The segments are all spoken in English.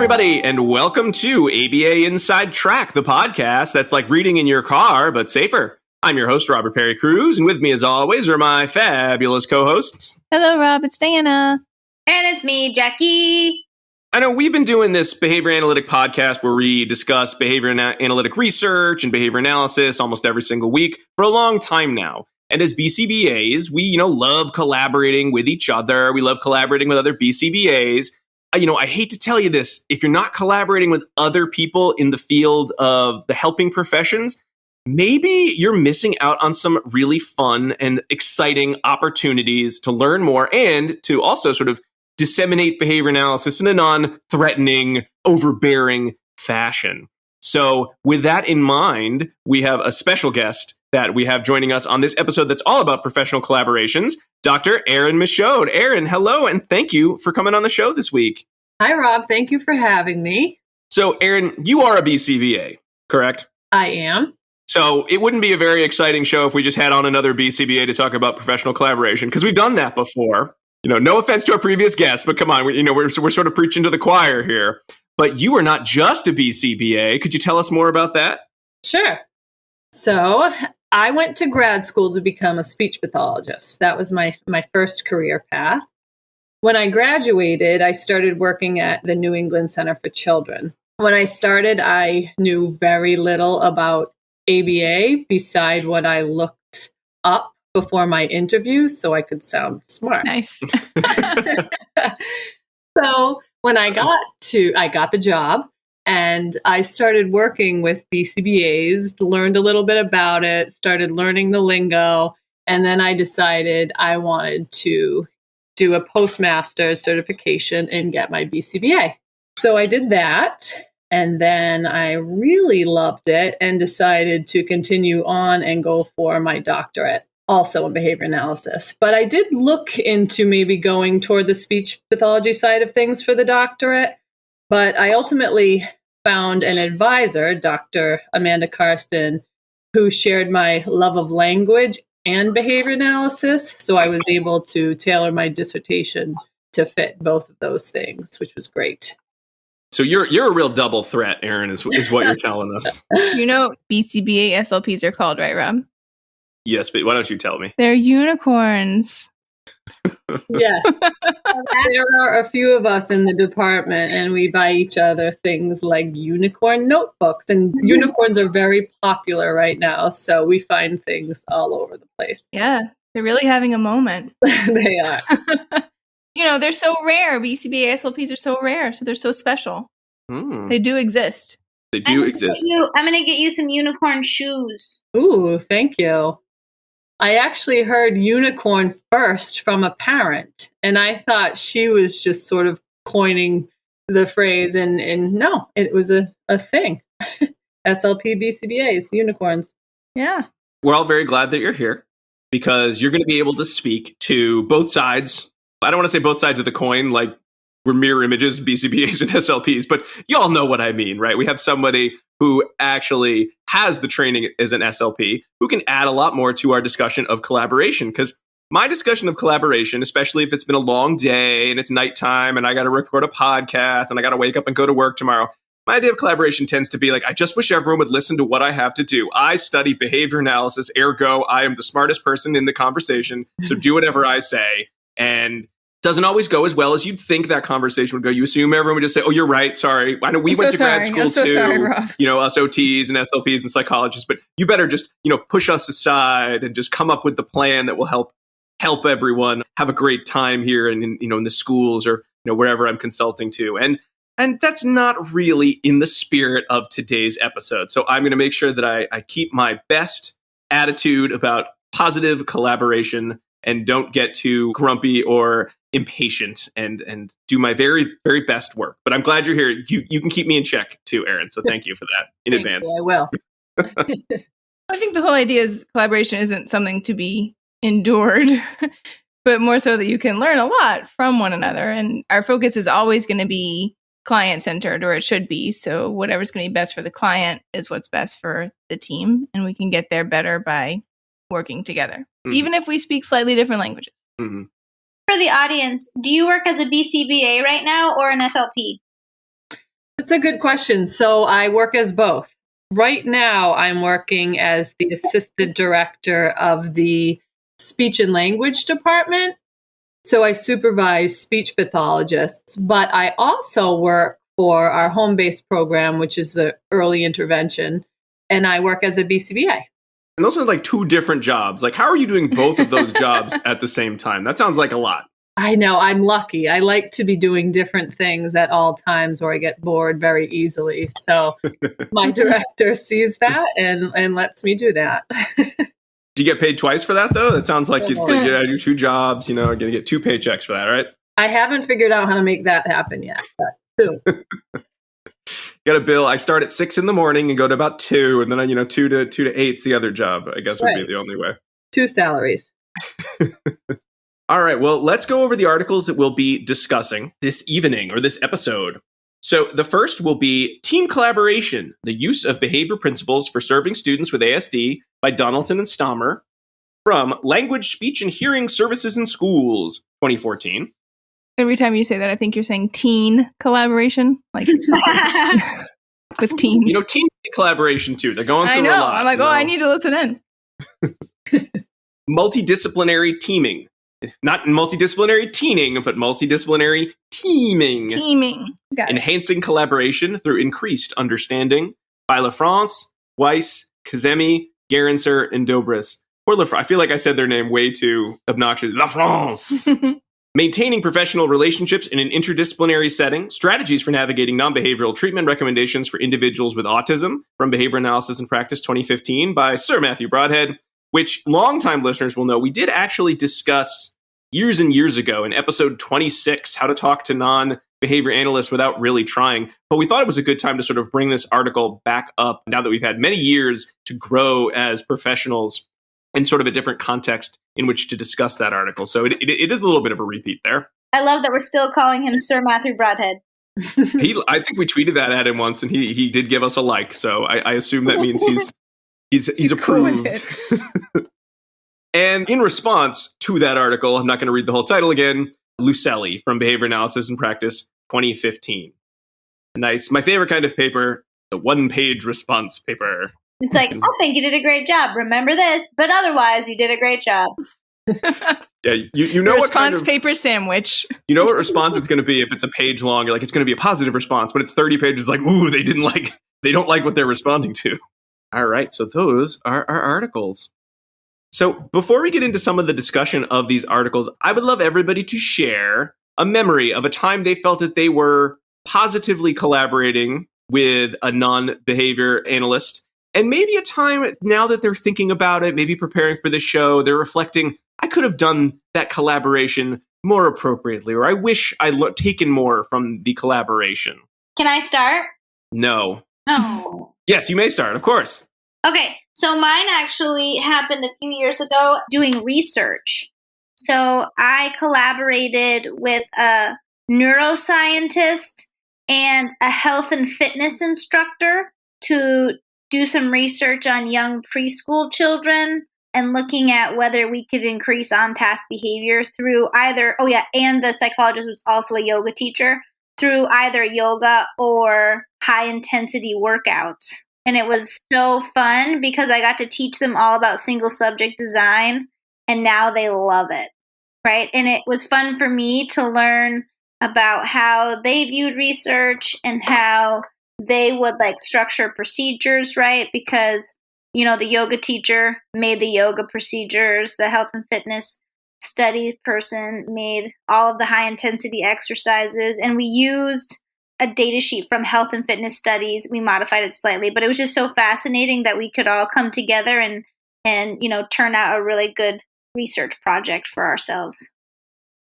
everybody, and welcome to ABA Inside Track, the podcast that's like reading in your car, but safer. I'm your host, Robert Perry Cruz, and with me, as always, are my fabulous co-hosts. Hello, Rob. It's Diana. And it's me, Jackie. I know we've been doing this behavior analytic podcast where we discuss behavior analytic research and behavior analysis almost every single week for a long time now. And as BCBAs, we, love collaborating with each other. We love collaborating with other BCBAs. I hate to tell you this, if you're not collaborating with other people in the field of the helping professions, maybe you're missing out on some really fun and exciting opportunities to learn more and to also sort of disseminate behavior analysis in a non-threatening, overbearing fashion. So with that in mind, we have a special guest that we have joining us on this episode that's all about professional collaborations, Dr. Erin Michaud. Erin, hello, and thank you for coming on the show this week. Hi, Rob. Thank you for having me. So, Erin, you are a BCBA, correct? I am. So it wouldn't be a very exciting show if we just had on another BCBA to talk about professional collaboration, because we've done that before. No offense to our previous guests, but come on, we're sort of preaching to the choir here. But you are not just a BCBA. Could you tell us more about that? Sure. So I went to grad school to become a speech pathologist. That was my first career path. When I graduated, I started working at the New England Center for Children. When I started, I knew very little about ABA beside what I looked up before my interview so I could sound smart. Nice. So when I got the job and I started working with BCBAs, learned a little bit about it, started learning the lingo, and then I decided I wanted to do a postmaster certification and get my BCBA. So I did that. And then I really loved it and decided to continue on and go for my doctorate, also in behavior analysis. But I did look into maybe going toward the speech pathology side of things for the doctorate. But I ultimately found an advisor, Dr. Amanda Karsten, who shared my love of language and behavior analysis. So I was able to tailor my dissertation to fit both of those things, which was great. So you're a real double threat, Erin, is what you're telling us. BCBA SLPs are called, right, Rob? Yes, but why don't you tell me? They're unicorns. Yes. There are a few of us in the department, and we buy each other things like unicorn notebooks. And unicorns are very popular right now, so we find things all over the place. Yeah, they're really having a moment. They are. They're so rare. BCBA SLPs are so rare, so they're so special. They do exist. They do exist. I'm going to get you some unicorn shoes. Ooh, thank you. I actually heard unicorn first from a parent, and I thought she was just sort of coining the phrase, and no, it was a thing. SLP BCBAs, unicorns. Yeah. We're all very glad that you're here because you're going to be able to speak to both sides. I don't want to say both sides of the coin, like we're mirror images, BCBAs and SLPs, but you all know what I mean, right? We have somebody who actually has the training as an SLP who can add a lot more to our discussion of collaboration. Because my discussion of collaboration, especially if it's been a long day and it's nighttime and I got to record a podcast and I got to wake up and go to work tomorrow, my idea of collaboration tends to be like, I just wish everyone would listen to what I have to do. I study behavior analysis, ergo, I am the smartest person in the conversation, so do whatever I say. And doesn't always go as well as you'd think that conversation would go. You assume everyone would just say, oh, you're right, sorry. I know we went to grad school too, us OTs and SLPs and psychologists, but you better just, push us aside and just come up with the plan that will help everyone have a great time here and in the schools or, wherever I'm consulting to. And that's not really in the spirit of today's episode. So I'm going to make sure that I keep my best attitude about positive collaboration and don't get too grumpy or impatient and do my very, very best work. But I'm glad you're here. You can keep me in check too, Erin. So thank you for that in advance. I will. I think the whole idea is collaboration isn't something to be endured, but more so that you can learn a lot from one another. And our focus is always going to be client-centered, or it should be. So whatever's going to be best for the client is what's best for the team. And we can get there better by working together, even if we speak slightly different languages. Mm-hmm. For the audience, do you work as a BCBA right now or an SLP? That's a good question. So I work as both. Right now, I'm working as the assistant director of the speech and language department. So I supervise speech pathologists, but I also work for our home-based program, which is the early intervention, and I work as a BCBA. And those are like two different jobs. Like, how are you doing both of those jobs at the same time? That sounds like a lot. I know, I'm lucky. I like to be doing different things at all times or I get bored very easily. So my director sees that and lets me do that. Do you get paid twice for that, though? That sounds like you do two jobs, you're going to get 2 paychecks for that, right? I haven't figured out how to make that happen yet, but soon. Got a bill. I start at 6 in the morning and go to about 2, and then 2 to 8's the other job, I guess would be the only way. 2 salaries. All right, well, let's go over the articles that we'll be discussing this evening or this episode. So the first will be Team Collaboration, the Use of Behavior Principles for Serving Students with ASD by Donaldson and Stahmer from Language, Speech, and Hearing Services in Schools, 2014. Every time you say that, I think you're saying teen collaboration, like with teens. Teen collaboration too. They're going through a lot. I'm like, I need to listen in. Multidisciplinary teaming. Not multidisciplinary teening, but multidisciplinary teaming. Got it. Enhancing collaboration through increased understanding by LaFrance, Weiss, Kazemi, Gerenser, and Dobris. Or I feel like I said their name way too obnoxious. LaFrance! Maintaining professional relationships in an interdisciplinary setting, strategies for navigating non-behavioral treatment recommendations for individuals with autism from Behavior Analysis and Practice 2015 by Sir Matthew Broadhead, which longtime listeners will know we did actually discuss years and years ago in episode 26, how to talk to non-behavior analysts without really trying. But we thought it was a good time to sort of bring this article back up now that we've had many years to grow as professionals in sort of a different context in which to discuss that article. So it is a little bit of a repeat there. I love that we're still calling him Sir Matthew Broadhead. I think we tweeted that at him once, and he did give us a like. So I assume that means he's approved. Cool with it. And in response to that article, I'm not going to read the whole title again, Lucelli from Behavior Analysis and Practice 2015. Nice. My favorite kind of paper, the one-page response paper. It's like, I think you did a great job. Remember this, but otherwise you did a great job. Yeah, you know what kind response of paper sandwich. You know what response it's going to be if it's a page long. You're like, it's going to be a positive response, but it's 30 pages. Like, ooh, they don't like what they're responding to. All right, so those are our articles. So before we get into some of the discussion of these articles, I would love everybody to share a memory of a time they felt that they were positively collaborating with a non-behavior analyst. And maybe a time now that they're thinking about it, maybe preparing for the show, they're reflecting, I could have done that collaboration more appropriately, or I wish I'd taken more from the collaboration. Can I start? No. No. Yes, you may start, of course. Okay, so mine actually happened a few years ago doing research. So I collaborated with a neuroscientist and a health and fitness instructor to do some research on young preschool children and looking at whether we could increase on-task behavior through either, and the psychologist was also a yoga teacher, through either yoga or high-intensity workouts. And it was so fun because I got to teach them all about single subject design, and now they love it, right? And it was fun for me to learn about how they viewed research and how they would structure procedures, right? Because, the yoga teacher made the yoga procedures, the health and fitness study person made all of the high intensity exercises, and we used a data sheet from health and fitness studies. We modified it slightly, but it was just so fascinating that we could all come together and turn out a really good research project for ourselves.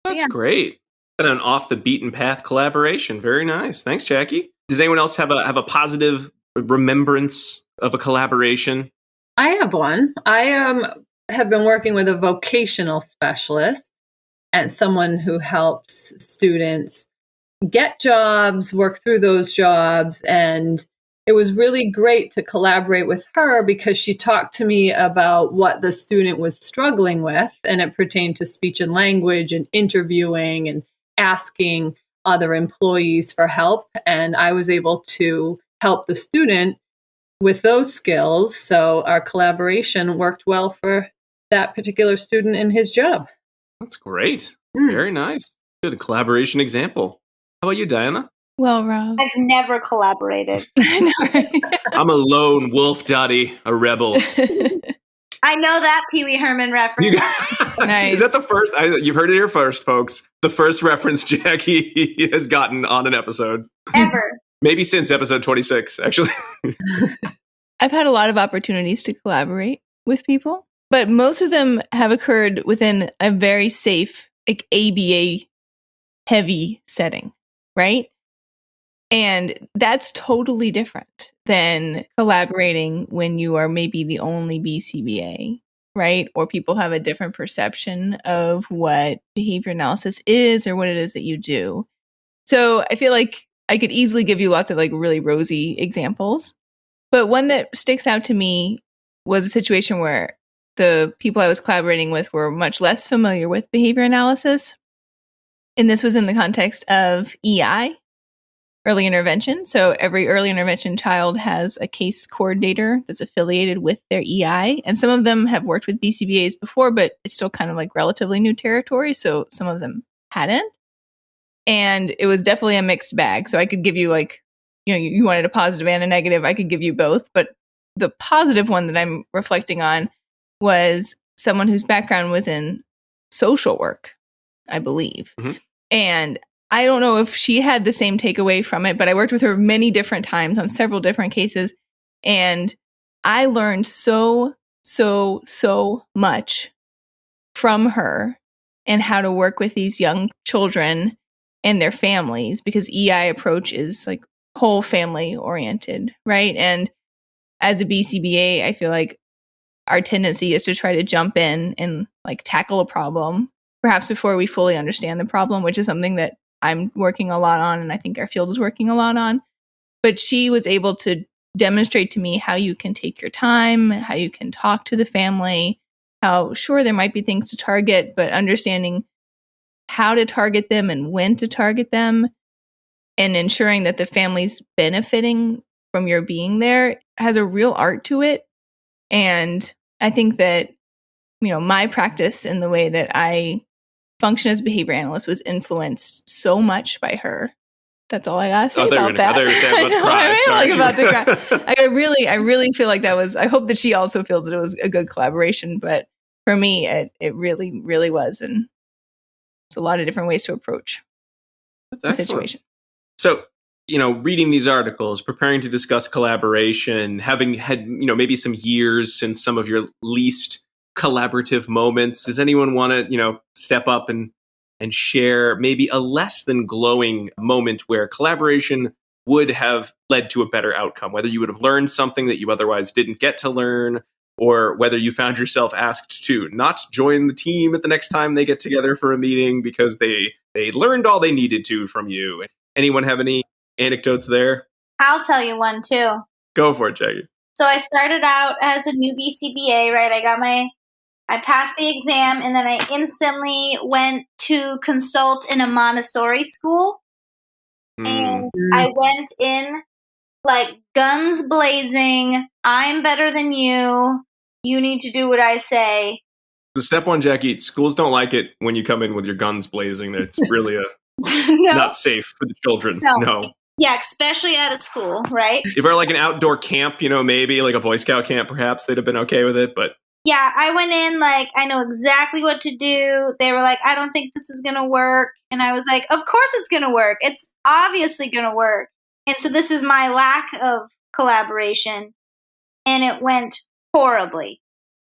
That's great. And an off the beaten path collaboration. Very nice. Thanks, Jackie. Does anyone else have a positive remembrance of a collaboration? I have one. I have been working with a vocational specialist and someone who helps students get jobs, work through those jobs. And it was really great to collaborate with her because she talked to me about what the student was struggling with. And it pertained to speech and language and interviewing and asking other employees for help. And I was able to help the student with those skills. So our collaboration worked well for that particular student in his job. That's great. Very nice. Good collaboration example. How about you, Diana? Well, Rob. I've never collaborated. I know, right? I'm a lone wolf, Dottie, a rebel. I know that Pee Wee Herman reference. Nice. Is that the first? You've heard it here first, folks. The first reference Jackie has gotten on an episode. Ever. Maybe since episode 26, actually. I've had a lot of opportunities to collaborate with people, but most of them have occurred within a very safe, like ABA heavy setting, right? And that's totally different than collaborating when you are maybe the only BCBA, right? Or people have a different perception of what behavior analysis is or what it is that you do. So I feel like I could easily give you lots of like really rosy examples. But one that sticks out to me was a situation where the people I was collaborating with were much less familiar with behavior analysis. And this was in the context of EI, early intervention. So every early intervention child has a case coordinator that's affiliated with their EI. And some of them have worked with BCBAs before, but it's still kind of like relatively new territory. So some of them hadn't. And it was definitely a mixed bag. So I could give you like, you wanted a positive and a negative. I could give you both. But the positive one that I'm reflecting on was someone whose background was in social work, I believe. Mm-hmm. And I don't know if she had the same takeaway from it, but I worked with her many different times on several different cases. And I learned so much from her and how to work with these young children and their families, because EI approach is like whole family oriented, right? And as a BCBA, I feel like our tendency is to try to jump in and like tackle a problem, perhaps before we fully understand the problem, which is something that I'm working a lot on, and I think our field is working a lot on. But she was able to demonstrate to me how you can take your time, how you can talk to the family, how sure there might be things to target, but understanding how to target them and when to target them, and ensuring that the family's benefiting from your being there has a real art to it. And I think that, my practice and the way that I function as a behavior analyst was influenced so much by her. That's all I gotta say about that. I really feel like that was, I hope that she also feels that it was a good collaboration, but for me, it really, really was. And it's a lot of different ways to approach the situation. So, reading these articles, preparing to discuss collaboration, having had, maybe some years since some of your least collaborative moments, does anyone want to, step up and share maybe a less than glowing moment where collaboration would have led to a better outcome, whether you would have learned something that you otherwise didn't get to learn, or whether you found yourself asked to not join the team at the next time they get together for a meeting because they learned all they needed to from you? Anyone have any anecdotes there? I'll tell you one too. Go for it, Jackie. So I started out as a new BCBA, right? I passed the exam, and then I instantly went to consult in a Montessori school. And I went in like guns blazing. I'm better than you. You need to do what I say. So step one, Jackie, schools don't like it when you come in with your guns blazing. It's really not safe for the children. No. Yeah, especially at a school, right? If we're like an outdoor camp, maybe like a Boy Scout camp, perhaps they'd have been okay with it. But yeah, I went in like, I know exactly what to do. They were like, I don't think this is going to work. And I was like, of course it's going to work. It's obviously going to work. And so this is my lack of collaboration. And it went horribly.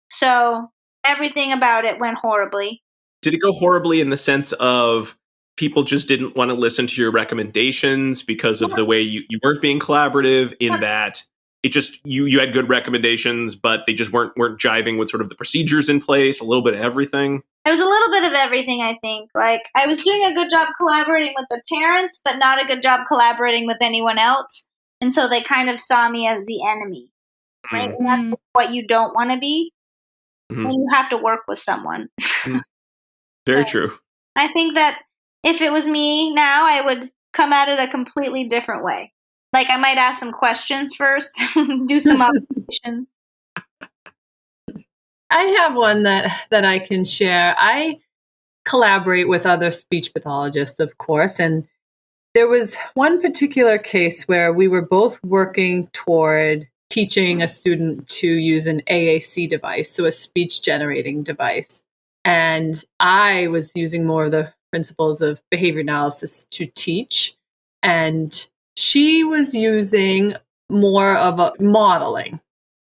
So everything about it went horribly. Did it go horribly in the sense of people just didn't want to listen to your recommendations because of the way you weren't being collaborative, in that it just, you had good recommendations, but they just weren't jiving with sort of the procedures in place, a little bit of everything? It was a little bit of everything, I think. Like, I was doing a good job collaborating with the parents, but not a good job collaborating with anyone else. And so they kind of saw me as the enemy, right? And that's what you don't want to be when you have to work with someone. Very true. I think that if it was me now, I would come at it a completely different way. Like I might ask some questions first, do some observations. I have one that I can share. I collaborate with other speech pathologists, of course, and there was one particular case where we were both working toward teaching a student to use an AAC device, so a speech generating device. And I was using more of the principles of behavior analysis to teach, and she was using more of a modeling.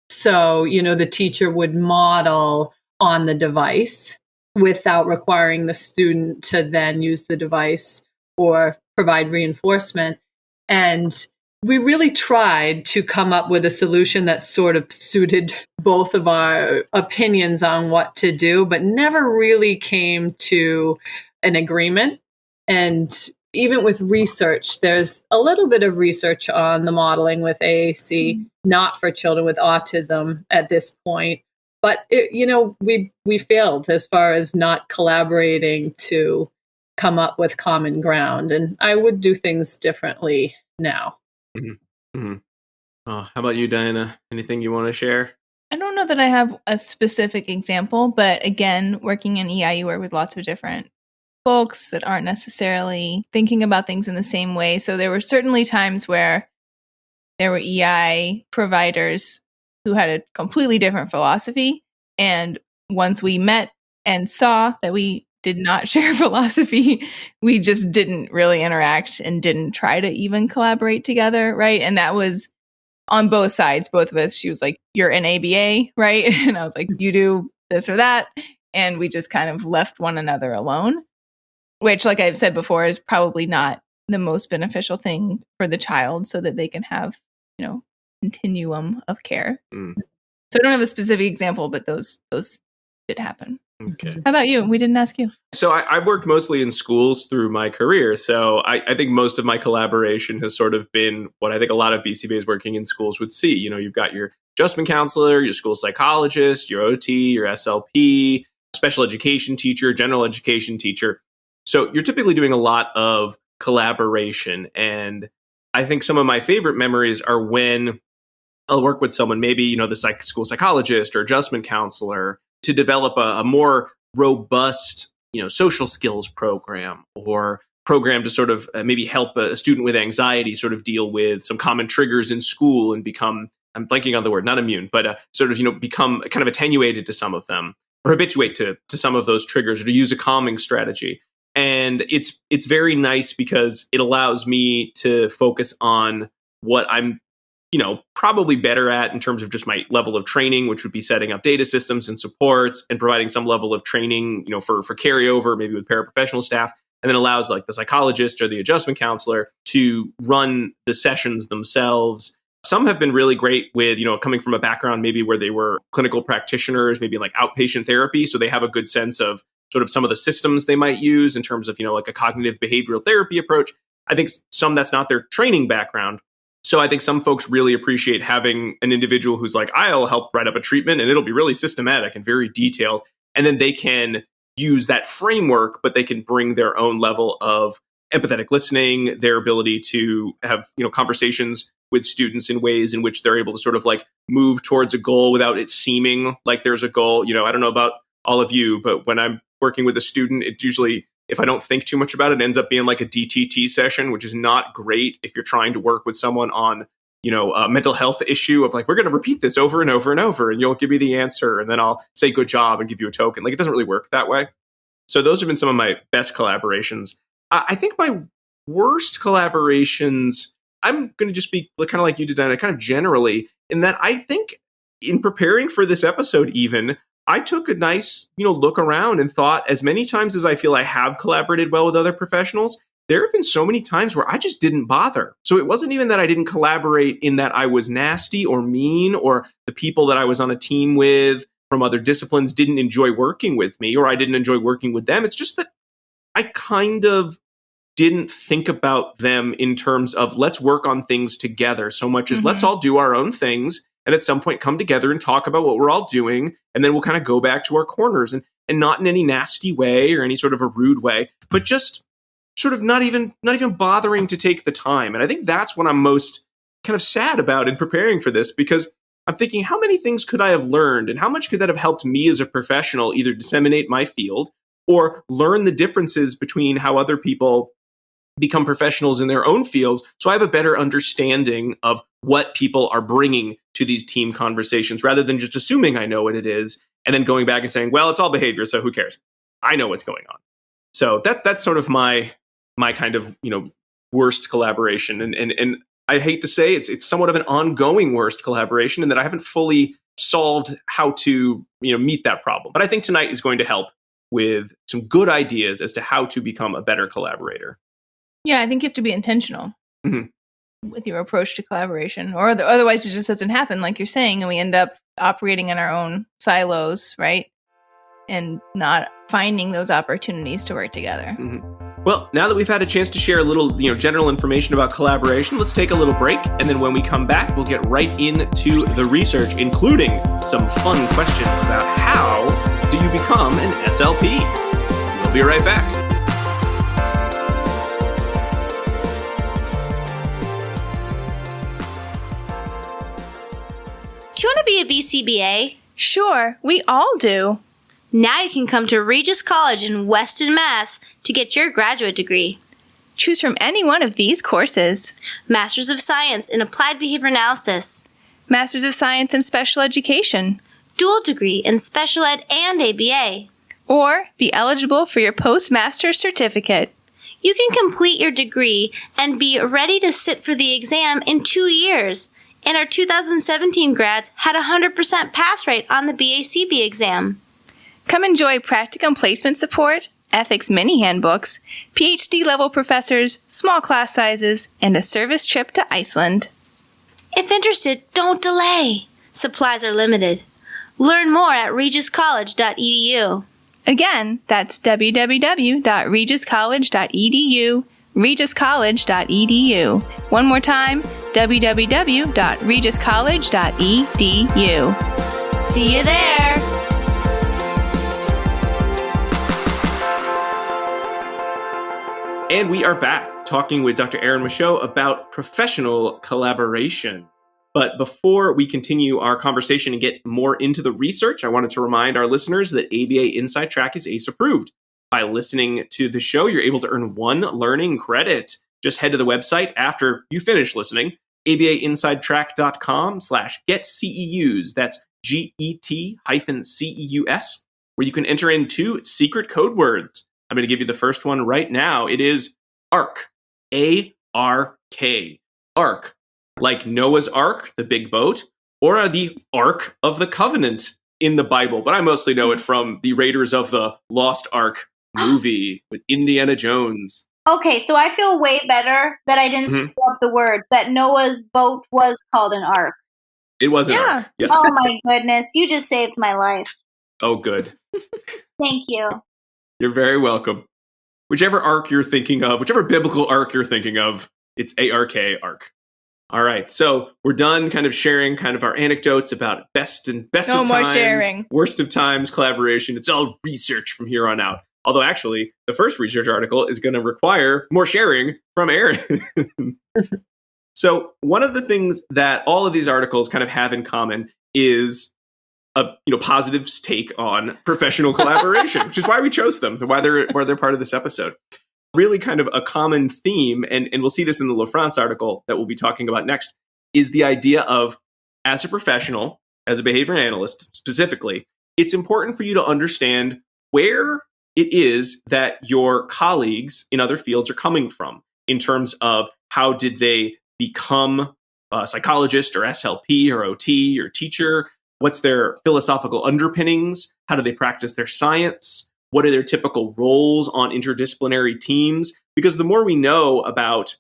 So, the teacher would model on the device without requiring the student to then use the device or provide reinforcement. And we really tried to come up with a solution that sort of suited both of our opinions on what to do, but never really came to an agreement. And even with research, there's a little bit of research on the modeling with AAC, not for children with autism at this point. But, we failed as far as not collaborating to come up with common ground. And I would do things differently now. Mm-hmm. Mm-hmm. How about you, Diana? Anything you want to share? I don't know that I have a specific example, but again, working in EI, you work with lots of different folks that aren't necessarily thinking about things in the same way. So there were certainly times where there were EI providers who had a completely different philosophy. And once we met and saw that we did not share philosophy, we just didn't really interact and didn't try to even collaborate together, right? And that was on both sides, both of us. She was like, you're an ABA, right? And I was like, you do this or that. And we just kind of left one another alone, which, like I've said before, is probably not the most beneficial thing for the child so that they can have, continuum of care. So I don't have a specific example, but those did happen. Okay. How about you? We didn't ask you. So I worked mostly in schools through my career. So I think most of my collaboration has sort of been what I think a lot of BCBAs working in schools would see. You've got your adjustment counselor, your school psychologist, your OT, your SLP, special education teacher, general education teacher. So you're typically doing a lot of collaboration. And I think some of my favorite memories are when I'll work with someone, maybe, the school psychologist or adjustment counselor, to develop a more robust, social skills program or program to sort of maybe help a student with anxiety sort of deal with some common triggers in school and become, I'm blanking on the word, not immune, but sort of, become kind of attenuated to some of them or habituate to some of those triggers or to use a calming strategy. And it's very nice because it allows me to focus on what I'm probably better at in terms of just my level of training, which would be setting up data systems and supports and providing some level of training, for carryover, maybe with paraprofessional staff, and then allows like the psychologist or the adjustment counselor to run the sessions themselves. Some have been really great with, coming from a background maybe where they were clinical practitioners, maybe like outpatient therapy. So they have a good sense of sort of some of the systems they might use in terms of, like a cognitive behavioral therapy approach. I think some that's not their training background. So I think some folks really appreciate having an individual who's like, I'll help write up a treatment and it'll be really systematic and very detailed. And then they can use that framework, but they can bring their own level of empathetic listening, their ability to have, conversations with students in ways in which they're able to sort of like move towards a goal without it seeming like there's a goal. I don't know about all of you, but when I'm working with a student, it usually, if I don't think too much about it, it ends up being like a DTT session, which is not great if you're trying to work with someone on, a mental health issue of like, we're going to repeat this over and over and over, and you'll give me the answer, and then I'll say good job and give you a token. Like, it doesn't really work that way. So those have been some of my best collaborations. I think my worst collaborations, I'm going to just be kind of like you did, Diana, kind of generally, in that I think in preparing for this episode even, I took a nice, look around and thought, as many times as I feel I have collaborated well with other professionals, there have been so many times where I just didn't bother. So it wasn't even that I didn't collaborate in that I was nasty or mean, or the people that I was on a team with from other disciplines didn't enjoy working with me, or I didn't enjoy working with them. It's just that I kind of didn't think about them in terms of let's work on things together so much as let's all do our own things. And at some point come together and talk about what we're all doing. And then we'll kind of go back to our corners, and not in any nasty way or any sort of a rude way, but just sort of not even bothering to take the time. And I think that's what I'm most kind of sad about in preparing for this, because I'm thinking, how many things could I have learned and how much could that have helped me as a professional either disseminate my field or learn the differences between how other people become professionals in their own fields, so I have a better understanding of what people are bringing to these team conversations, rather than just assuming I know what it is and then going back and saying, well, it's all behavior, so who cares? I know what's going on. So that's sort of my kind of, worst collaboration. And I hate to say it's somewhat of an ongoing worst collaboration, in that I haven't fully solved how to, meet that problem. But I think tonight is going to help with some good ideas as to how to become a better collaborator. Yeah, I think you have to be intentional with your approach to collaboration, or otherwise it just doesn't happen, like you're saying, and we end up operating in our own silos, right? And not finding those opportunities to work together. Well, now that we've had a chance to share a little, general information about collaboration, let's take a little break. And then when we come back, we'll get right into the research, including some fun questions about how do you become an SLP? We'll be right back. Do you want to be a BCBA? Sure, we all do. Now you can come to Regis College in Weston, Mass. to get your graduate degree. Choose from any one of these courses: Masters of Science in Applied Behavior Analysis, Masters of Science in Special Education, dual degree in Special Ed and ABA, or be eligible for your postmaster's certificate. You can complete your degree and be ready to sit for the exam in 2 years. And our 2017 grads had a 100% pass rate on the BACB exam. Come enjoy practicum placement support, ethics mini handbooks, PhD level professors, small class sizes, and a service trip to Iceland. If interested, don't delay. Supplies are limited. Learn more at regiscollege.edu. Again, that's www.regiscollege.edu, regiscollege.edu. One more time, www.regiscollege.edu. See you there! And we are back talking with Dr. Erin Michaud about professional collaboration. But before we continue our conversation and get more into the research, I wanted to remind our listeners that ABA Inside Track is ACE approved. By listening to the show, you're able to earn 1 learning credit. Just head to the website after you finish listening, abainsidetrack.com/getceus. That's GET-CEUS, where you can enter in 2 secret code words. I'm going to give you the first one right now. It is ARK, A-R-K, ARK. Like Noah's Ark, the big boat, or the Ark of the Covenant in the Bible. But I mostly know it from the Raiders of the Lost Ark movie with Indiana Jones. Okay, so I feel way better that I didn't screw up the word, that Noah's boat was called an ark. It was an ark, yes. Oh my goodness, you just saved my life. Oh, good. Thank you. You're very welcome. Whichever ark you're thinking of, whichever biblical ark you're thinking of, it's A-R-K, ark. All right, so we're done kind of sharing kind of our anecdotes about best of times, sharing. Worst of times, collaboration. It's all research from here on out. Although actually, the first research article is going to require more sharing from Erin. So one of the things that all of these articles kind of have in common is a positive take on professional collaboration, which is why we chose them, why they're part of this episode. Really kind of a common theme, and we'll see this in the LaFrance article that we'll be talking about next, is the idea of, as a professional, as a behavior analyst specifically, it's important for you to understand where it is that your colleagues in other fields are coming from in terms of how did they become a psychologist or SLP or OT or teacher? What's their philosophical underpinnings? How do they practice their science? What are their typical roles on interdisciplinary teams? Because the more we know about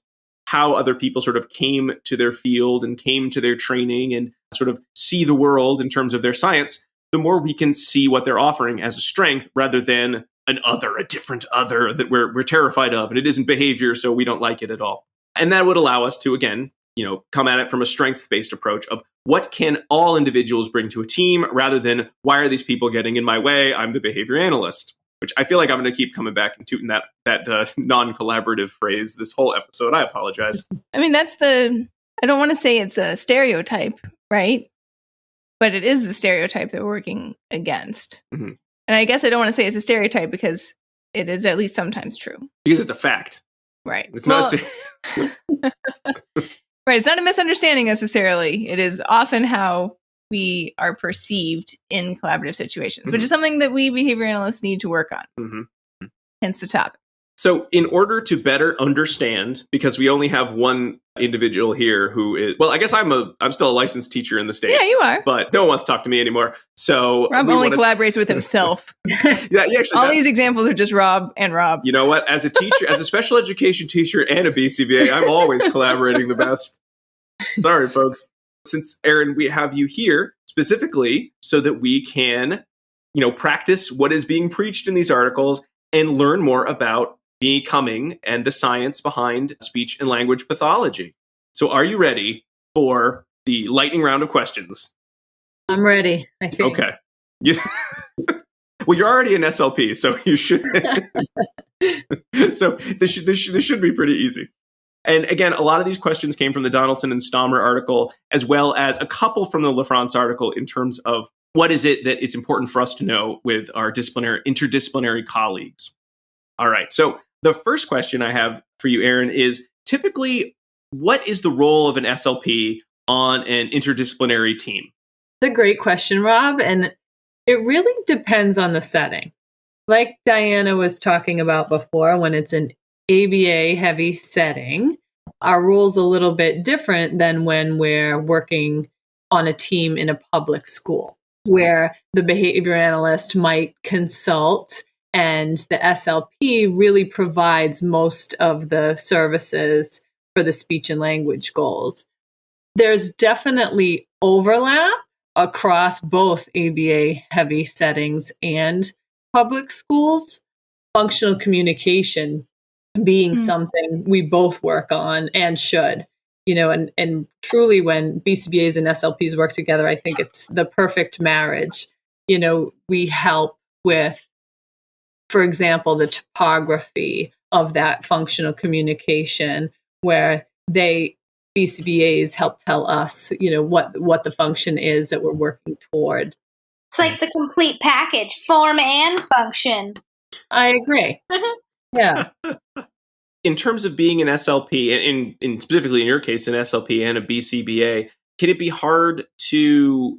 how other people sort of came to their field and came to their training and sort of see the world in terms of their science, the more we can see what they're offering as a strength rather than a different other that we're terrified of. And it isn't behavior, so we don't like it at all. And that would allow us to, again, come at it from a strengths-based approach of what can all individuals bring to a team rather than why are these people getting in my way? I'm the behavior analyst. which I feel like I'm going to keep coming back and tooting that non-collaborative phrase this whole episode. I apologize. I mean, I don't want to say it's a stereotype, right? But it is a stereotype that we're working against. Mm-hmm. And I guess I don't want to say it's a stereotype because it is at least sometimes true. Because it's a fact. Right. It's not right. It's not a misunderstanding necessarily. It is often how we are perceived in collaborative situations, which is something that we behavior analysts need to work on. Mm-hmm. Hence the topic. So in order to better understand, because we only have one individual here who is, well, I guess I'm still a licensed teacher in the state. Yeah, you are. But no one wants to talk to me anymore. So Rob only collaborates with himself. Yeah, actually, all these examples are just Rob and Rob. You know what? As a teacher, as a special education teacher and a BCBA, I'm always collaborating the best. Sorry, folks. Since, Erin, we have you here specifically so that we can, practice what is being preached in these articles and learn more about becoming and the science behind speech and language pathology. So are you ready for the lightning round of questions? I'm ready, I think. Okay. Well, you're already an SLP, so you should. So this should be pretty easy. And again, a lot of these questions came from the Donaldson and Stahmer article, as well as a couple from the LaFrance article in terms of what is it that it's important for us to know with our interdisciplinary colleagues. All right. So the first question I have for you, Erin, is typically, what is the role of an SLP on an interdisciplinary team? It's a great question, Rob. And it really depends on the setting. Like Diana was talking about before, when it's an ABA heavy setting, our role's a little bit different than when we're working on a team in a public school, where the behavior analyst might consult and the SLP really provides most of the services for the speech and language goals. There's definitely overlap across both ABA heavy settings and public schools. Functional communication being something we both work on and should, and truly when BCBAs and SLPs work together, I think it's the perfect marriage. We help with, for example, the topography of that functional communication, where BCBAs help tell us, what the function is that we're working toward. It's like the complete package, form and function. I agree. Yeah. In terms of being an SLP, and specifically in your case, an SLP and a BCBA, can it be hard to,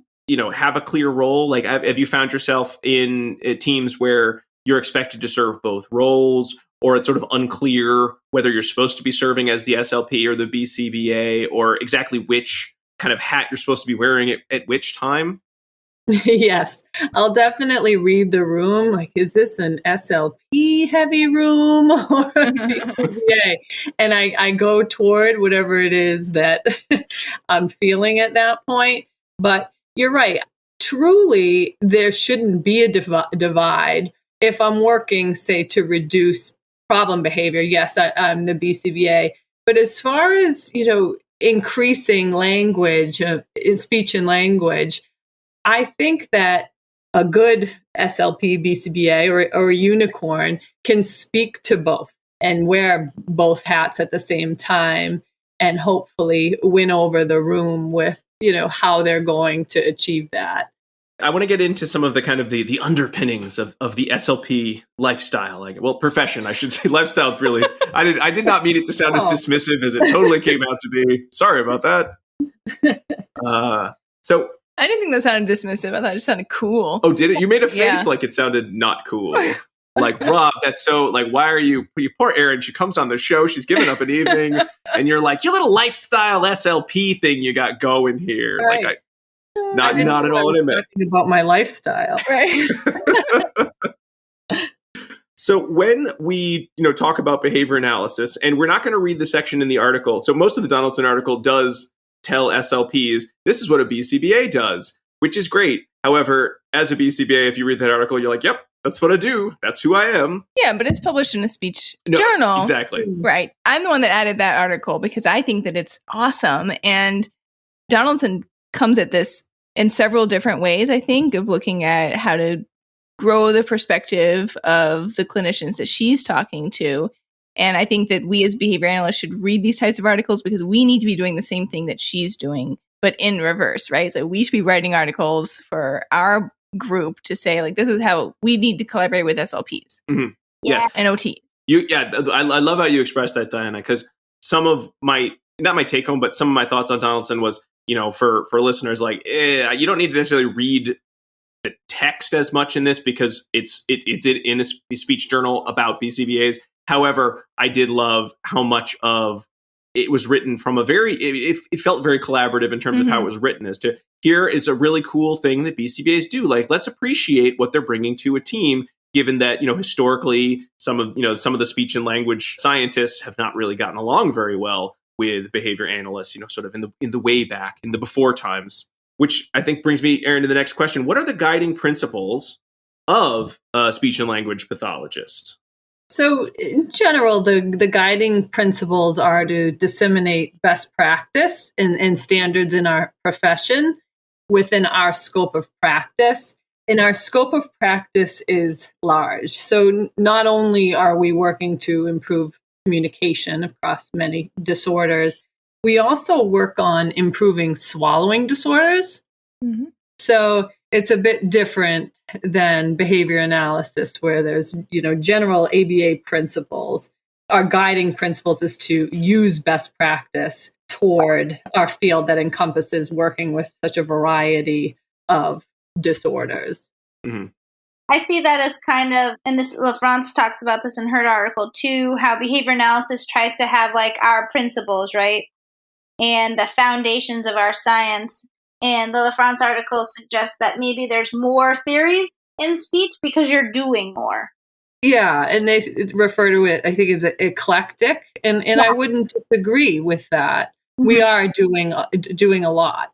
have a clear role? Like, have you found yourself in teams where you're expected to serve both roles, or it's sort of unclear whether you're supposed to be serving as the SLP or the BCBA, or exactly which kind of hat you're supposed to be wearing at which time? Yes, I'll definitely read the room. Like, is this an SLP heavy room or a BCBA? And I go toward whatever it is that I'm feeling at that point. But you're right. Truly, there shouldn't be a divide. If I'm working, say, to reduce problem behavior, yes, I'm the BCBA. But as far as, increasing language, in speech and language, I think that a good SLP, BCBA, or a unicorn can speak to both and wear both hats at the same time and hopefully win over the room with, how they're going to achieve that. I want to get into some of the kind of the underpinnings of the SLP lifestyle, profession, I should say. Lifestyle is really, I did not mean it to sound as dismissive as it totally came out to be. Sorry about that. So I didn't think that sounded dismissive. I thought it sounded cool. Oh, did it? You made a face like it sounded not cool. Like, Rob, that's so, why are you poor Erin, she comes on the show, she's giving up an evening, and you're like, your little lifestyle SLP thing you got going here. Right. Like, not at all what I meant. Talking about my lifestyle. Right. So when we, talk about behavior analysis, and we're not going to read the section in the article. So most of the Donaldson article does tell SLPs, this is what a BCBA does, which is great. However, as a BCBA, if you read that article, you're like, yep, that's what I do. That's who I am. Yeah, but it's published in a speech journal. Exactly. Right. I'm the one that added that article because I think that it's awesome. And Donaldson comes at this in several different ways, I think, of looking at how to grow the perspective of the clinicians that she's talking to. And I think that we as behavior analysts should read these types of articles because we need to be doing the same thing that she's doing, but in reverse, right? So we should be writing articles for our group to say, like, this is how we need to collaborate with SLPs. Mm-hmm. Yes. And OT. I love how you expressed that, Diana, because some of not my take home, but some of my thoughts on Donaldson was, for listeners, like, you don't need to necessarily read the text as much in this because it's in a speech journal about BCBAs. However, I did love how much of it was written from it felt very collaborative in terms of how it was written, as to here is a really cool thing that BCBAs do. Like, let's appreciate what they're bringing to a team, given that, historically some of the speech and language scientists have not really gotten along very well with behavior analysts, sort of in the way back, in the before times, which I think brings me, Erin, to the next question. What are the guiding principles of a speech and language pathologist? So in general, the guiding principles are to disseminate best practice and standards in our profession within our scope of practice. And our scope of practice is large. So not only are we working to improve communication across many disorders, we also work on improving swallowing disorders. Mm-hmm. So it's a bit different than behavior analysis, where there's, general ABA principles. Our guiding principles is to use best practice toward our field that encompasses working with such a variety of disorders. Mm-hmm. I see that as kind of, and this LaFrance talks about this in her article too, how behavior analysis tries to have like our principles, right? And the foundations of our science. And the LaFrance article suggests that maybe there's more theories in speech because you're doing more. Yeah, and they refer to it, I think, as eclectic, and I wouldn't disagree with that. Mm-hmm. We are doing a lot.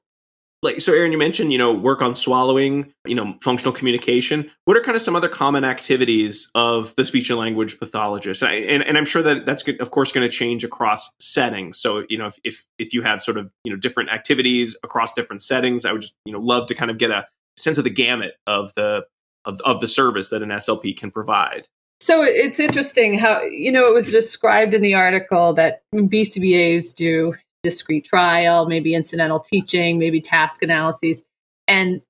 Like, so Erin, you mentioned, work on swallowing, functional communication. What are kind of some other common activities of the speech and language pathologist? And I'm sure that that's, of course, going to change across settings. So, if you have sort of, different activities across different settings, I would just, love to kind of get a sense of the gamut of the service that an SLP can provide. So it's interesting how, it was described in the article that BCBAs do discrete trial, maybe incidental teaching, maybe task analyses. And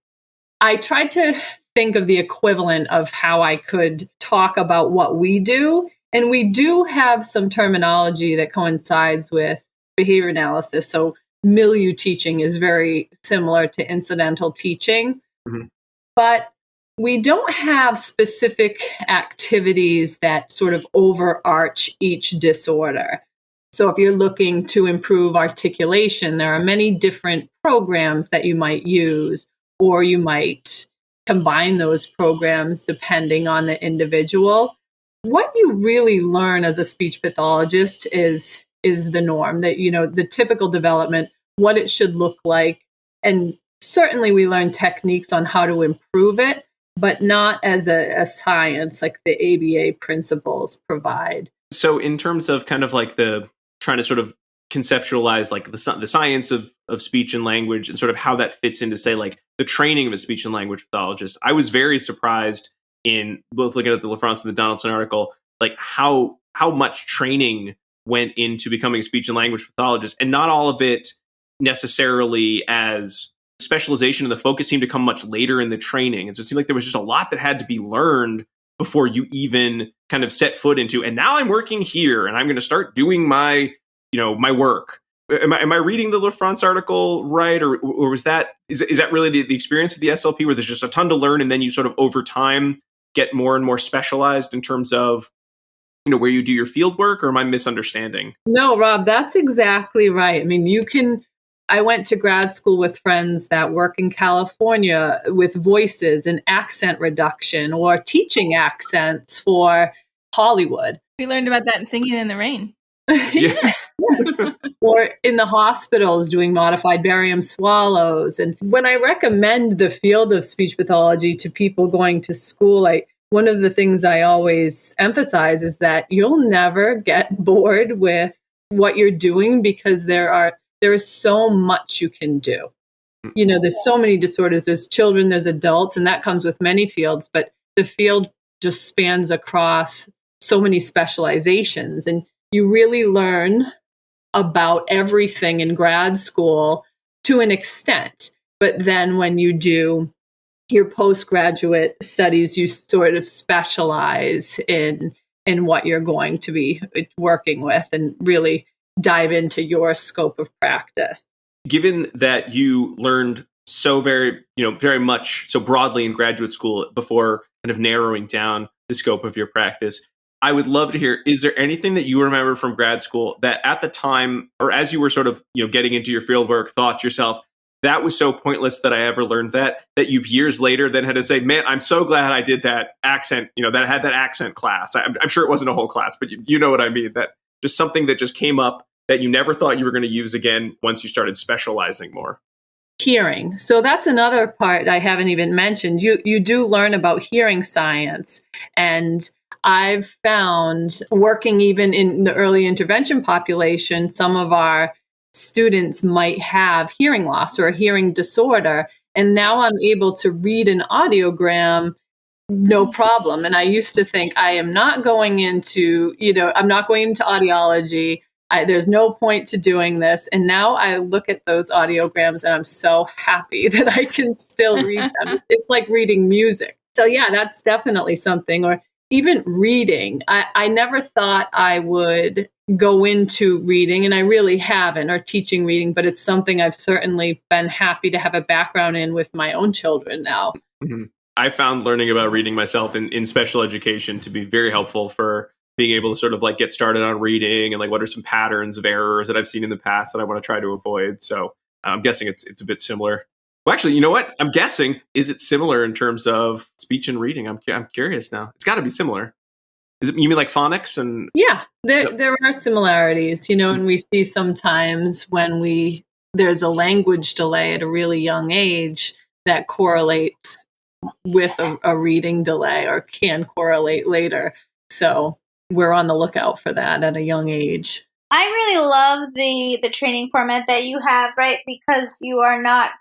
I tried to think of the equivalent of how I could talk about what we do. And we do have some terminology that coincides with behavior analysis. So milieu teaching is very similar to incidental teaching. Mm-hmm. But we don't have specific activities that sort of overarch each disorder. So if you're looking to improve articulation, there are many different programs that you might use, or you might combine those programs depending on the individual. What you really learn as a speech pathologist is the norm, that, the typical development, what it should look like. And certainly we learn techniques on how to improve it, but not as a science like the ABA principles provide. So in terms of kind of like trying to sort of conceptualize like the science of speech and language and sort of how that fits into, say, like the training of a speech and language pathologist, I was very surprised in both looking at the LaFrance and the Donaldson article, like how much training went into becoming a speech and language pathologist, and not all of it necessarily as specialization, and the focus seemed to come much later in the training. And so it seemed like there was just a lot that had to be learned before you even kind of set foot into, and now I'm working here and I'm going to start doing my work. Am I reading the LaFrance article right? Or is that really the experience of the SLP, where there's just a ton to learn and then you sort of over time get more and more specialized in terms of, where you do your field work? Or am I misunderstanding? No, Rob, that's exactly right. I mean, I went to grad school with friends that work in California with voices and accent reduction, or teaching accents for Hollywood. We learned about that in Singing in the Rain. Yeah. Or in the hospitals doing modified barium swallows. And when I recommend the field of speech pathology to people going to school, one of the things I always emphasize is that you'll never get bored with what you're doing, because there is so much you can do. There's so many disorders. There's children, there's adults, and that comes with many fields. But the field just spans across so many specializations, and you really learn about everything in grad school to an extent. But then when you do your postgraduate studies, you sort of specialize in what you're going to be working with and really dive into your scope of practice. Given that you learned so very much so broadly in graduate school before kind of narrowing down the scope of your practice, I would love to hear, is there anything that you remember from grad school that at the time, or as you were sort of, getting into your fieldwork, thought to yourself, that was so pointless that I ever learned that you've years later then had to say, man, I'm so glad I did that accent, that I had that accent class. I'm sure it wasn't a whole class, but you know what I mean, that just something that just came up that you never thought you were going to use again once you started specializing more. Hearing. So that's another part I haven't even mentioned. You do learn about hearing science. And I've found, working even in the early intervention population, some of our students might have hearing loss or a hearing disorder. And now I'm able to read an audiogram, no problem. And I used to think, I am not going into, I'm not going into audiology. There's no point to doing this. And now I look at those audiograms and I'm so happy that I can still read them. It's like reading music. So yeah, that's definitely something. Or even reading. I never thought I would go into reading, and I really haven't, or teaching reading, but it's something I've certainly been happy to have a background in with my own children now. Mm-hmm. I found learning about reading myself in special education to be very helpful for being able to sort of like get started on reading and like what are some patterns of errors that I've seen in the past that I want to try to avoid. So I'm guessing it's a bit similar. Well, actually, you know what? I'm guessing, is it similar in terms of speech and reading? I'm curious now. It's got to be similar. You mean like phonics and? Yeah, there are similarities, and we see sometimes when there's a language delay at a really young age that correlates with a reading delay or can correlate later. So we're on the lookout for that at a young age. I really love the training format that you have, right? Because you are not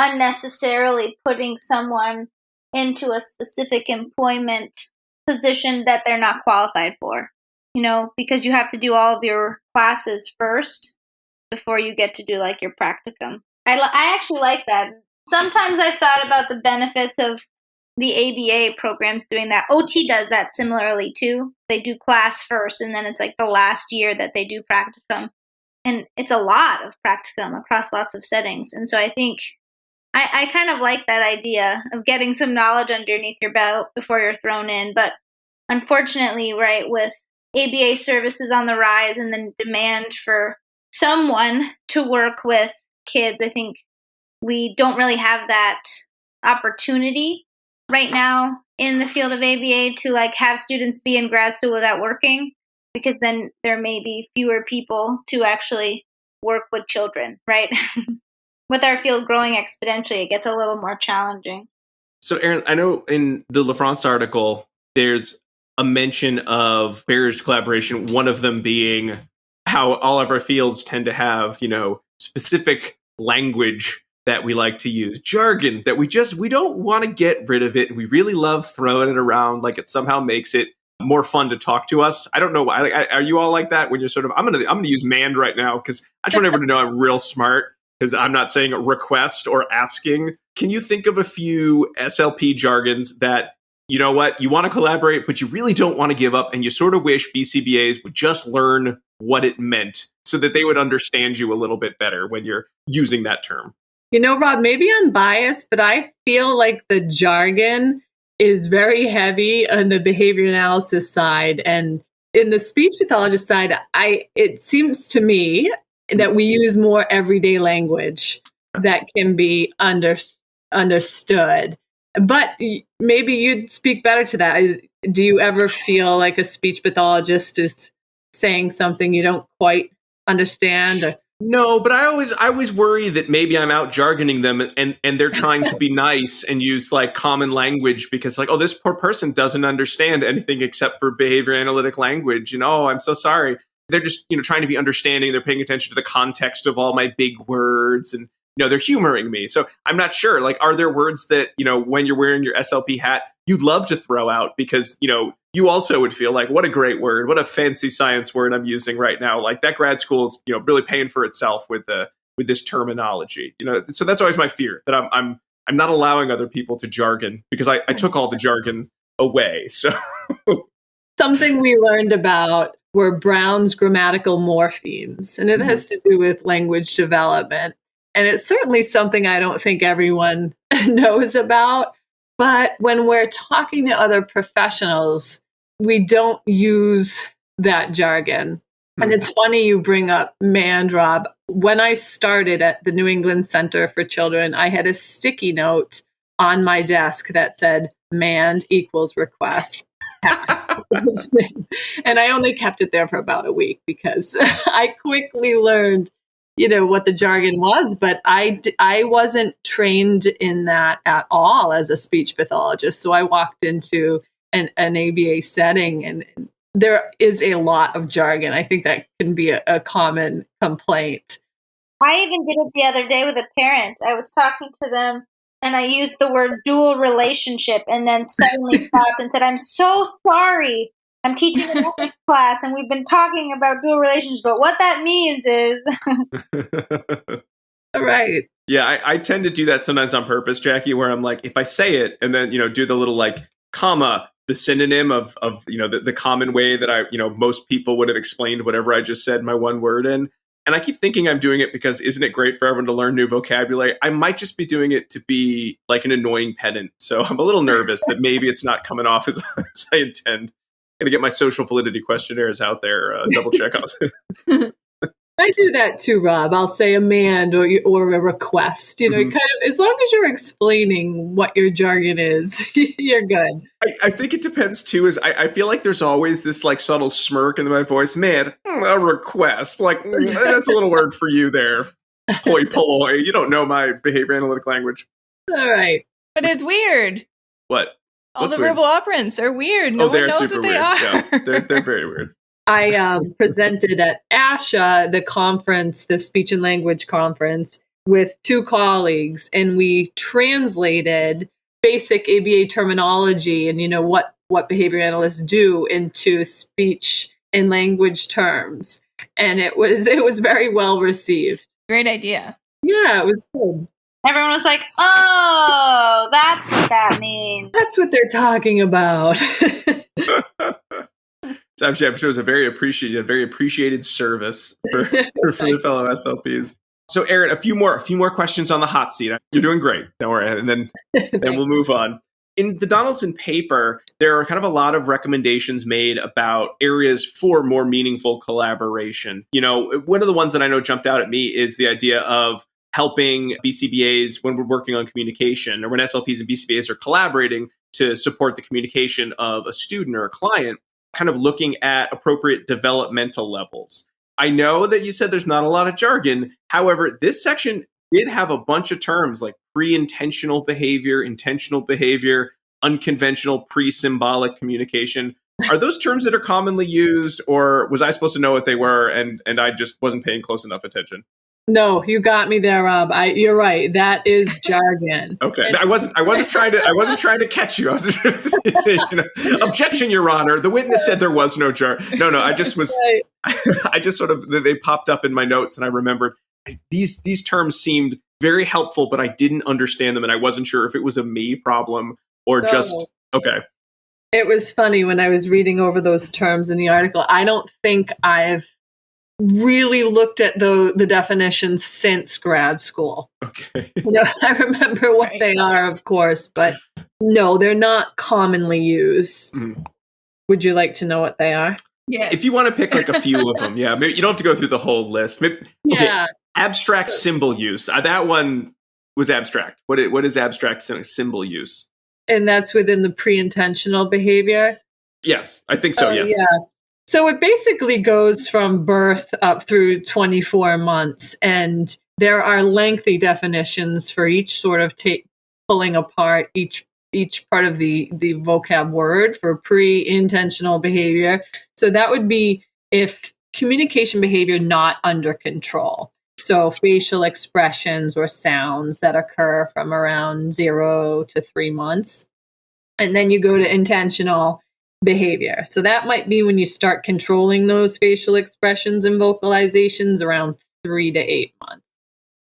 unnecessarily putting someone into a specific employment position that they're not qualified for, because you have to do all of your classes first before you get to do like your practicum. I actually like that. Sometimes I've thought about the benefits of the ABA programs doing that. OT does that similarly too. They do class first, and then it's like the last year that they do practicum. And it's a lot of practicum across lots of settings. And so I think I kind of like that idea of getting some knowledge underneath your belt before you're thrown in. But unfortunately, right, with ABA services on the rise and the demand for someone to work with kids, I think we don't really have that opportunity right now in the field of ABA to like have students be in grad school without working, because then there may be fewer people to actually work with children, right? With our field growing exponentially, it gets a little more challenging. So, Erin, I know in the LaFrance article, there's a mention of barriers to collaboration, one of them being how all of our fields tend to have, specific language that we like to use, jargon that we don't want to get rid of it. We really love throwing it around like it somehow makes it more fun to talk to us. I don't know why. Are you all like that when you're sort of, I'm going to use manned right now because I just want everyone to know I'm real smart, because I'm not saying request or asking. Can you think of a few SLP jargons that, you know what, you want to collaborate, but you really don't want to give up, and you sort of wish BCBAs would just learn what it meant so that they would understand you a little bit better when you're using that term? Rob, maybe I'm biased, but I feel like the jargon is very heavy on the behavior analysis side. And in the speech pathologist side, it seems to me that we use more everyday language that can be understood. But maybe you'd speak better to that. Do you ever feel like a speech pathologist is saying something you don't quite understand? Or? No, but I always worry that maybe I'm out jargoning them and they're trying to be nice and use like common language because like, oh, this poor person doesn't understand anything except for behavior analytic language. I'm so sorry. They're just, trying to be understanding. They're paying attention to the context of all my big words and they're humoring me. So I'm not sure, like, are there words that, when you're wearing your SLP hat, you'd love to throw out because, you also would feel like, what a great word, what a fancy science word I'm using right now. Like that grad school is, really paying for itself with this terminology, so that's always my fear, that I'm not allowing other people to jargon because I took all the jargon away. So something we learned about were Brown's grammatical morphemes, and it has to do with language development. And it's certainly something I don't think everyone knows about. But when we're talking to other professionals, we don't use that jargon. And it's funny you bring up MAND, Rob. When I started at the New England Center for Children, I had a sticky note on my desk that said MAND equals request. And I only kept it there for about a week because I quickly learned, what the jargon was, but I wasn't trained in that at all as a speech pathologist. So I walked into an ABA setting and there is a lot of jargon. I think that can be a common complaint. I even did it the other day with a parent. I was talking to them and I used the word dual relationship and then suddenly stopped and said, I'm so sorry. I'm teaching an ethics class and we've been talking about dual relations, but what that means is... Right. Yeah, I tend to do that sometimes on purpose, Jackie, where I'm like, if I say it and then, do the little like comma, the synonym of the common way that I, most people would have explained whatever I just said my one word in. And I keep thinking I'm doing it because isn't it great for everyone to learn new vocabulary? I might just be doing it to be like an annoying pedant. So I'm a little nervous that maybe it's not coming off as I intend. I'm going to get my social validity questionnaires out there, double check on. I do that too, Rob. I'll say a MAND or a request. Kind of, as long as you're explaining what your jargon is, you're good. I think it depends too. Is I feel like there's always this like subtle smirk in my voice. Man, a request, like that's a little word for you there. Hoi polloi. You don't know my behavior analytic language. All right, but it's weird. What? All the verbal operants are weird. No one knows what they are. Yeah, they're very weird. I presented at ASHA, the conference, the speech and language conference, with two colleagues, and we translated basic ABA terminology and what behavior analysts do into speech and language terms, and it was very well received. Great idea. Yeah, it was good. Everyone was like, "Oh, that's what that means. That's what they're talking about." I'm sure it was a very appreciated service for the fellow SLPs. So, Erin, a few more questions on the hot seat. You're doing great. Don't worry, and then we'll move on. In the Donaldson paper, there are kind of a lot of recommendations made about areas for more meaningful collaboration. One of the ones that I know jumped out at me is the idea of helping BCBAs when we're working on communication, or when SLPs and BCBAs are collaborating to support the communication of a student or a client, kind of looking at appropriate developmental levels. I know that you said there's not a lot of jargon. However, this section did have a bunch of terms like pre-intentional behavior, intentional behavior, unconventional, pre-symbolic communication. Are those terms that are commonly used, or was I supposed to know what they were and I just wasn't paying close enough attention? No, you got me there, Rob. You're right. That is jargon. Okay, I wasn't trying to catch you. I was objection, Your Honor. The witness said there was no jargon. No. I just was. Right. I just sort of they popped up in my notes, and I remembered these terms seemed very helpful, but I didn't understand them, and I wasn't sure if it was a me problem or just okay. It was funny when I was reading over those terms in the article. I don't think I've really looked at the definitions since grad school. Okay. I remember what they are, of course, but no, they're not commonly used. Would you like to know what they are? Yes. If you want to pick like a few of them, yeah. Maybe you don't have to go through the whole list. Maybe, yeah. Abstract symbol use. That one was abstract. What is abstract symbol use? And that's within the pre-intentional behavior? Yes, I think so, yes. Yeah. So it basically goes from birth up through 24 months, and there are lengthy definitions for each sort of pulling apart each part of the vocab word for pre-intentional behavior. So that would be if communication behavior not under control. So facial expressions or sounds that occur from around 0 to 3 months. And then you go to intentional behavior. So that might be when you start controlling those facial expressions and vocalizations around 3 to 8 months.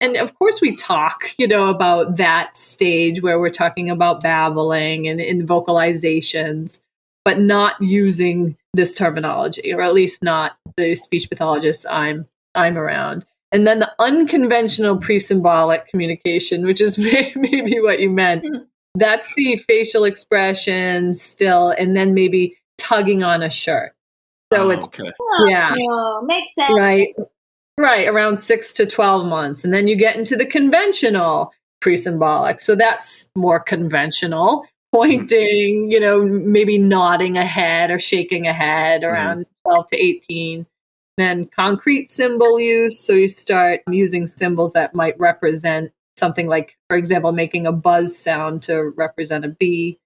And of course, we talk, about that stage where we're talking about babbling and vocalizations, but not using this terminology, or at least not the speech pathologists I'm around. And then the unconventional pre-symbolic communication, which is maybe what you meant. That's the facial expressions still, and then maybe tugging on a shirt. So it's, okay. Yeah, makes sense. Right, around 6 to 12 months. And then you get into the conventional pre-symbolic. So that's more conventional, pointing, maybe nodding a head or shaking a head around 12 to 18. Then concrete symbol use. So you start using symbols that might represent something like, for example, making a buzz sound to represent a bee.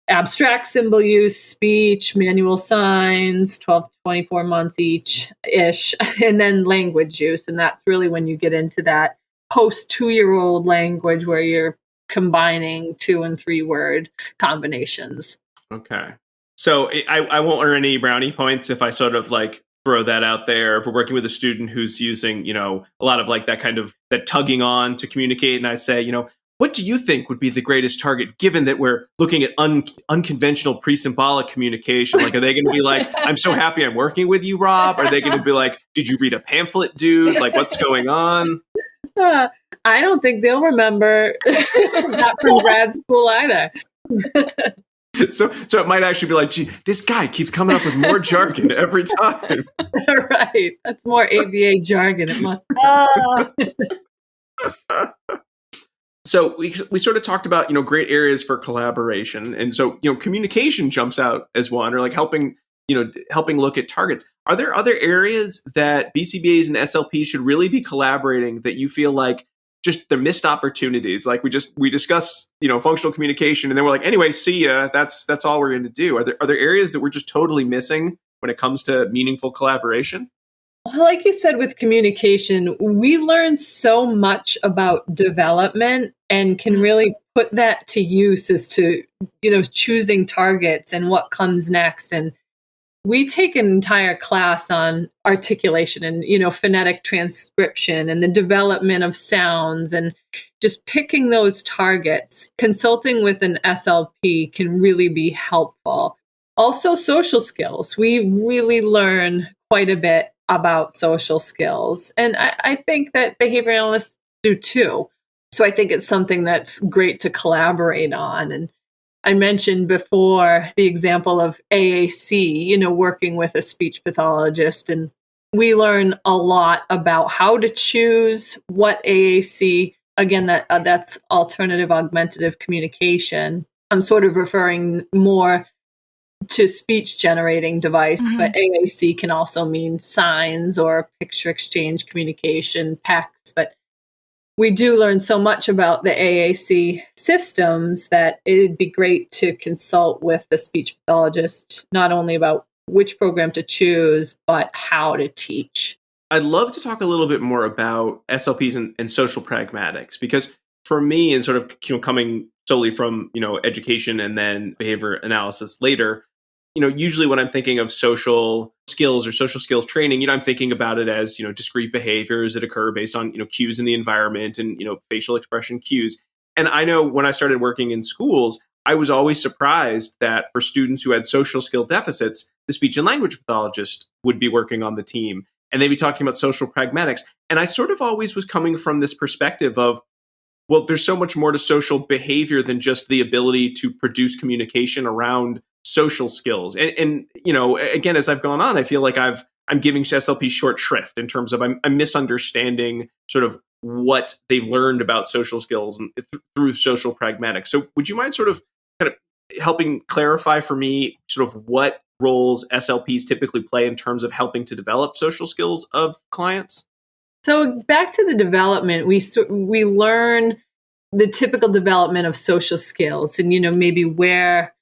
Abstract symbol use, speech, manual signs, 12 to 24 months each-ish, and then language use. And that's really when you get into that post-2-year-old language where you're combining 2 and 3 word combinations. Okay. So I won't earn any brownie points if I sort of throw that out there. If we're working with a student who's using, a lot of that kind of that tugging on to communicate, and I say, what do you think would be the greatest target, given that we're looking at unconventional pre-symbolic communication? Are they going to be like, I'm so happy I'm working with you, Rob? Are they going to be like, did you read a pamphlet, dude? What's going on? I don't think they'll remember that from grad school either. So it might actually be like, gee, this guy keeps coming up with more jargon every time. Right. That's more ABA jargon. It must be. So we sort of talked about, great areas for collaboration. And so, communication jumps out as one, or helping look at targets. Are there other areas that BCBAs and SLPs should really be collaborating that you feel like just they're missed opportunities? We discuss, functional communication, and then we're like, anyway, see ya. That's all we're going to do. Are there areas that we're just totally missing when it comes to meaningful collaboration? Well, like you said, with communication, we learn so much about development and can really put that to use as to, choosing targets and what comes next. And we take an entire class on articulation and, phonetic transcription and the development of sounds and just picking those targets. Consulting with an SLP can really be helpful. Also, social skills. We really learn quite a bit about social skills. And I think that behavior analysts do too. So I think it's something that's great to collaborate on. And I mentioned before the example of AAC, working with a speech pathologist. And we learn a lot about how to choose what AAC, again, that's alternative augmentative communication. I'm sort of referring more to speech generating device, but AAC can also mean signs or picture exchange communication, PECs. But we do learn so much about the AAC systems that it'd be great to consult with the speech pathologist, not only about which program to choose, but how to teach. I'd love to talk a little bit more about SLPs and social pragmatics, because for me, and sort of coming solely from education and then behavior analysis later, usually when I'm thinking of social skills or social skills training, I'm thinking about it as, discrete behaviors that occur based on, cues in the environment and, facial expression cues. And I know when I started working in schools, I was always surprised that for students who had social skill deficits, the speech and language pathologist would be working on the team and they'd be talking about social pragmatics. And I sort of always was coming from this perspective of, well, there's so much more to social behavior than just the ability to produce communication around social skills. And again, as I've gone on, I feel like I'm giving SLP short shrift in terms of I'm misunderstanding sort of what they learned about social skills through social pragmatics. So would you mind sort of kind of helping clarify for me sort of what roles SLPs typically play in terms of helping to develop social skills of clients? So back to the development, we learn the typical development of social skills and, maybe where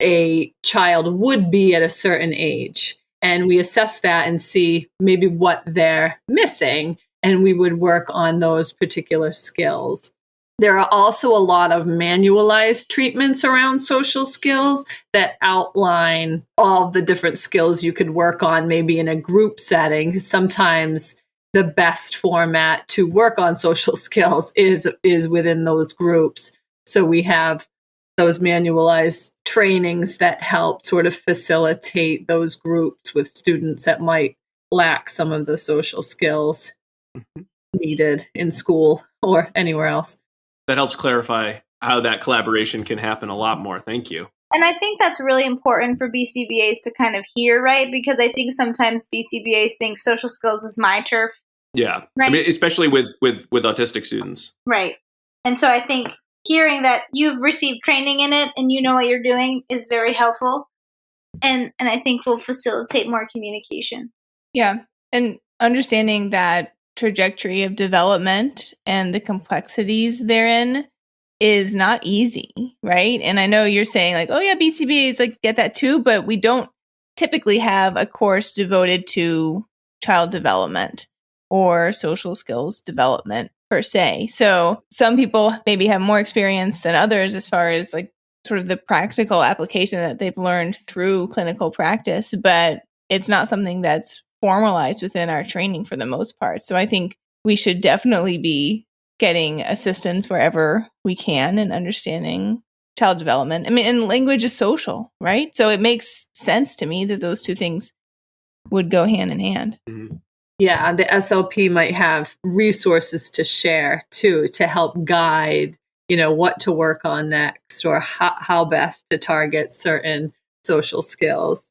a child would be at a certain age. And we assess that and see maybe what they're missing. and we would work on those particular skills. There are also a lot of manualized treatments around social skills that outline all the different skills you could work on, maybe in a group setting. Sometimes the best format to work on social skills is within those groups. So we have those manualized trainings that help sort of facilitate those groups with students that might lack some of the social skills needed in school or anywhere else. That helps clarify how that collaboration can happen a lot more. Thank you. And I think that's really important for BCBAs to kind of hear, right? Because I think sometimes BCBAs think social skills is my turf. Yeah. Right. I mean, especially with autistic students. Right. And so I think hearing that you've received training in it and you know what you're doing is very helpful. And I think will facilitate more communication. Yeah. And understanding that trajectory of development and the complexities therein is not easy, right? And I know you're saying like, oh yeah, BCBAs like get that too, but we don't typically have a course devoted to child development or social skills development per se. So some people maybe have more experience than others as far as like sort of the practical application that they've learned through clinical practice, but it's not something that's formalized within our training for the most part. So I think we should definitely be getting assistance wherever we can in understanding child development. I mean, and language is social, right? So it makes sense to me that those two things would go hand in hand. Mm-hmm. Yeah, the SLP might have resources to share too, to help guide, what to work on next or how best to target certain social skills.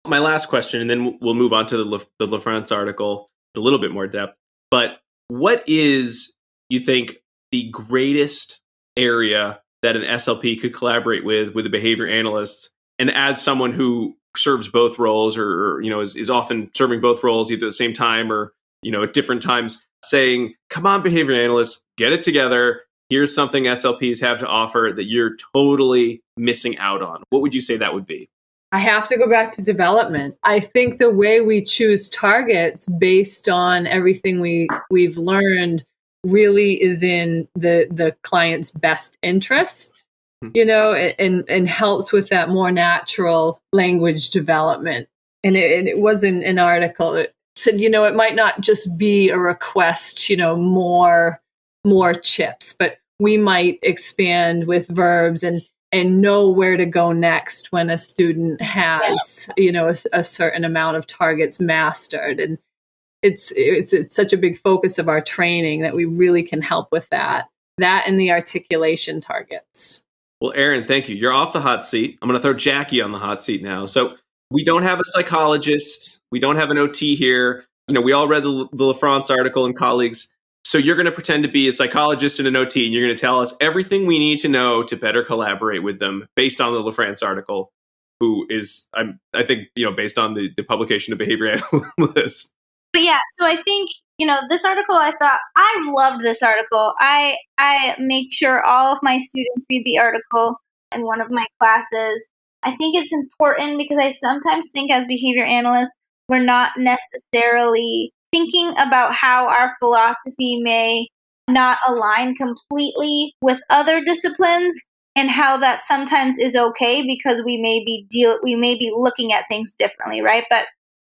My last question, and then we'll move on to the LaFrance article in a little bit more depth. But what is, you think, the greatest area that an SLP could collaborate with the behavior analysts? And as someone who serves both roles or is often serving both roles either at the same time or, at different times, saying, come on, behavior analysts, get it together. Here's something SLPs have to offer that you're totally missing out on. What would you say that would be? I have to go back to development. I think the way we choose targets based on everything we've learned really is in the client's best interest, and helps with that more natural language development. And it was in an article that said, it might not just be a request, more chips, but we might expand with verbs and know where to go next when a student has, a certain amount of targets mastered. And it's such a big focus of our training that we really can help with that and the articulation targets. Well, Erin, thank you. You're off the hot seat. I'm going to throw Jackie on the hot seat now. So we don't have a psychologist. We don't have an OT here. We all read the LaFrance article and colleagues. So you're going to pretend to be a psychologist and an OT, and you're going to tell us everything we need to know to better collaborate with them based on the LaFrance article, who is, I think, based on the publication of Behavior Analysts. But yeah, so I think, this article, I loved this article. I make sure all of my students read the article in one of my classes. I think it's important because I sometimes think as behavior analysts, we're not necessarily thinking about how our philosophy may not align completely with other disciplines and how that sometimes is okay because we may be looking at things differently, right? But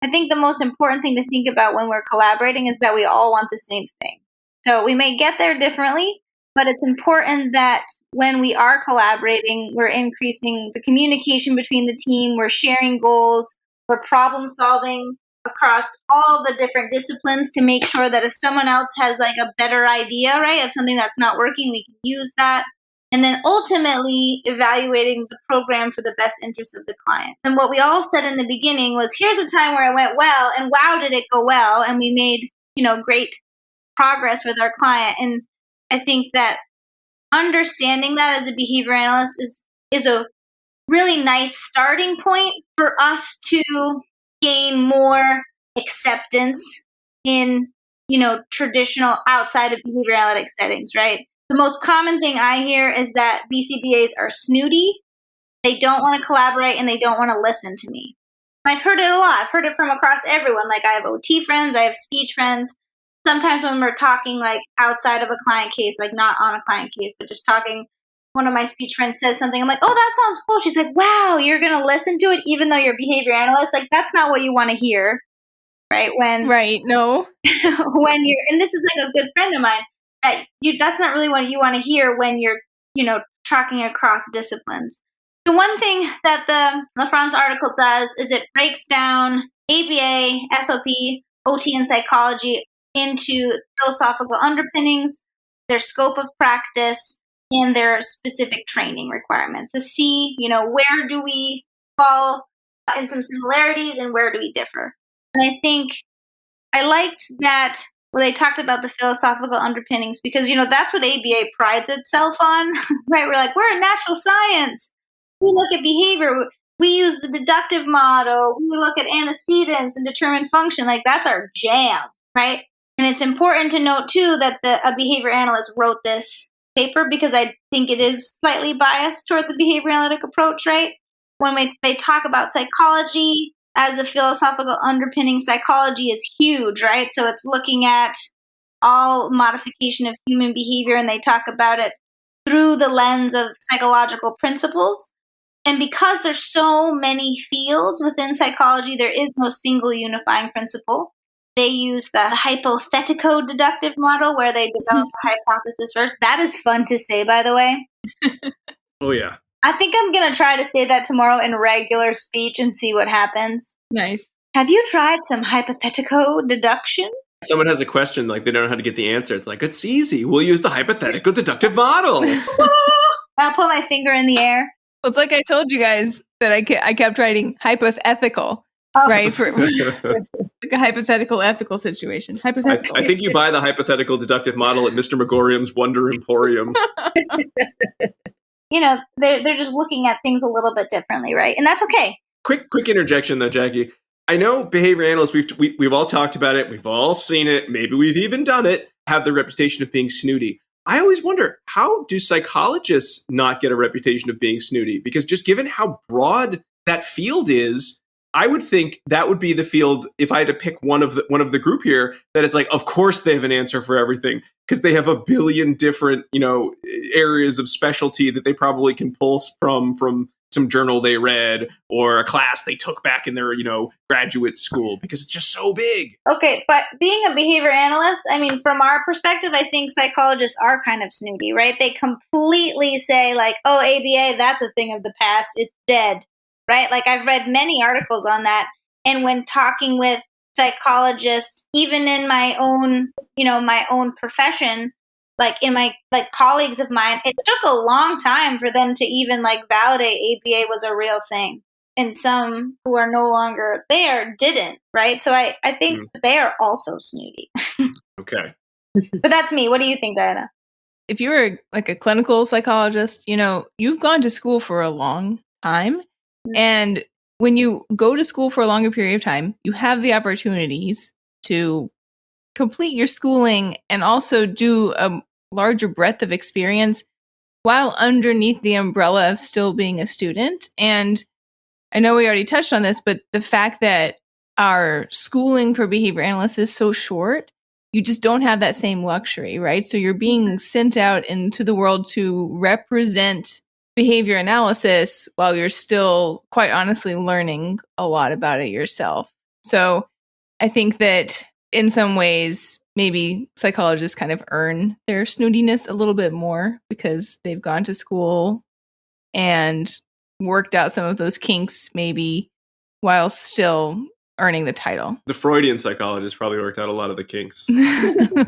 I think the most important thing to think about when we're collaborating is that we all want the same thing. So we may get there differently, but it's important that when we are collaborating, we're increasing the communication between the team, we're sharing goals, we're problem solving across all the different disciplines to make sure that if someone else has like a better idea, right, of something that's not working, we can use that. And then ultimately evaluating the program for the best interest of the client. And what we all said in the beginning was, here's a time where it went well, and wow, did it go well. And we made, great progress with our client. And I think that understanding that as a behavior analyst is a really nice starting point for us to gain more acceptance in, traditional outside of behavior analytics settings, right? The most common thing I hear is that BCBAs are snooty. They don't want to collaborate and they don't want to listen to me. I've heard it a lot. I've heard it from across everyone. Like I have OT friends, I have speech friends. sometimes when we're talking like outside of a client case, like not on a client case, but just talking, one of my speech friends says something, I'm like, oh, that sounds cool. She's like, wow, you're going to listen to it even though you're a behavior analyst? Like, that's not what you want to hear, right? Right, no. When you're, and this is like a good friend of mine, that's not really what you want to hear when you're, talking across disciplines. The one thing that the LaFrance article does is it breaks down ABA, SLP, OT, and psychology into philosophical underpinnings, their scope of practice, and their specific training requirements. To see, where do we fall in some similarities and where do we differ? And I think I liked that they talked about the philosophical underpinnings because, that's what ABA prides itself on, right? We're like, we're a natural science. We look at behavior. We use the deductive model. We look at antecedents and determine function. Like, that's our jam, right? And it's important to note, too, that a behavior analyst wrote this paper because I think it is slightly biased toward the behavior analytic approach, right? When they talk about psychology as a philosophical underpinning, psychology is huge, right? So it's looking at all modification of human behavior, and they talk about it through the lens of psychological principles. And because there's so many fields within psychology, there is no single unifying principle. They use the hypothetico-deductive model where they develop a hypothesis first. That is fun to say, by the way. Oh, yeah. I think I'm going to try to say that tomorrow in regular speech and see what happens. Nice. Have you tried some hypothetico-deduction? Someone has a question, like they don't know how to get the answer. It's like, it's easy. We'll use the hypothetical deductive model. I'll put my finger in the air. Well, it's like I told you guys that I kept writing hypothetical, right? For like a hypothetical ethical situation. Hypothetical. I think you buy the hypothetical deductive model at Mr. Megorium's Wonder Emporium. They're just looking at things a little bit differently, right? And that's okay. Quick interjection though, Jackie. I know behavior analysts, we've all talked about it. We've all seen it. Maybe we've even done it. Have the reputation of being snooty. I always wonder, how do psychologists not get a reputation of being snooty? Because just given how broad that field is, I would think that would be the field, if I had to pick one of the group here, that it's like, of course they have an answer for everything because they have a billion different, areas of specialty that they probably can pull from some journal they read or a class they took back in their, graduate school because it's just so big. Okay, but being a behavior analyst, I mean, from our perspective, I think psychologists are kind of snooty, right? They completely say like, oh, ABA, that's a thing of the past. It's dead, right? Like I've read many articles on that. And when talking with psychologists, even in my own profession, like in my colleagues of mine, it took a long time for them to even validate ABA was a real thing. And some who are no longer there didn't, right? So I think they are also snooty. Okay. But that's me. What do you think, Diana? If you're like a clinical psychologist, you've gone to school for a long time. And when you go to school for a longer period of time, you have the opportunities to complete your schooling and also do a larger breadth of experience while underneath the umbrella of still being a student. And I know we already touched on this, but the fact that our schooling for behavior analysts is so short, you just don't have that same luxury, right? So you're being sent out into the world to represent behavior analysis while you're still, quite honestly, learning a lot about it yourself. So I think that in some ways, maybe psychologists kind of earn their snootiness a little bit more because they've gone to school and worked out some of those kinks maybe while still earning the title. The Freudian psychologist probably worked out a lot of the kinks. Oh,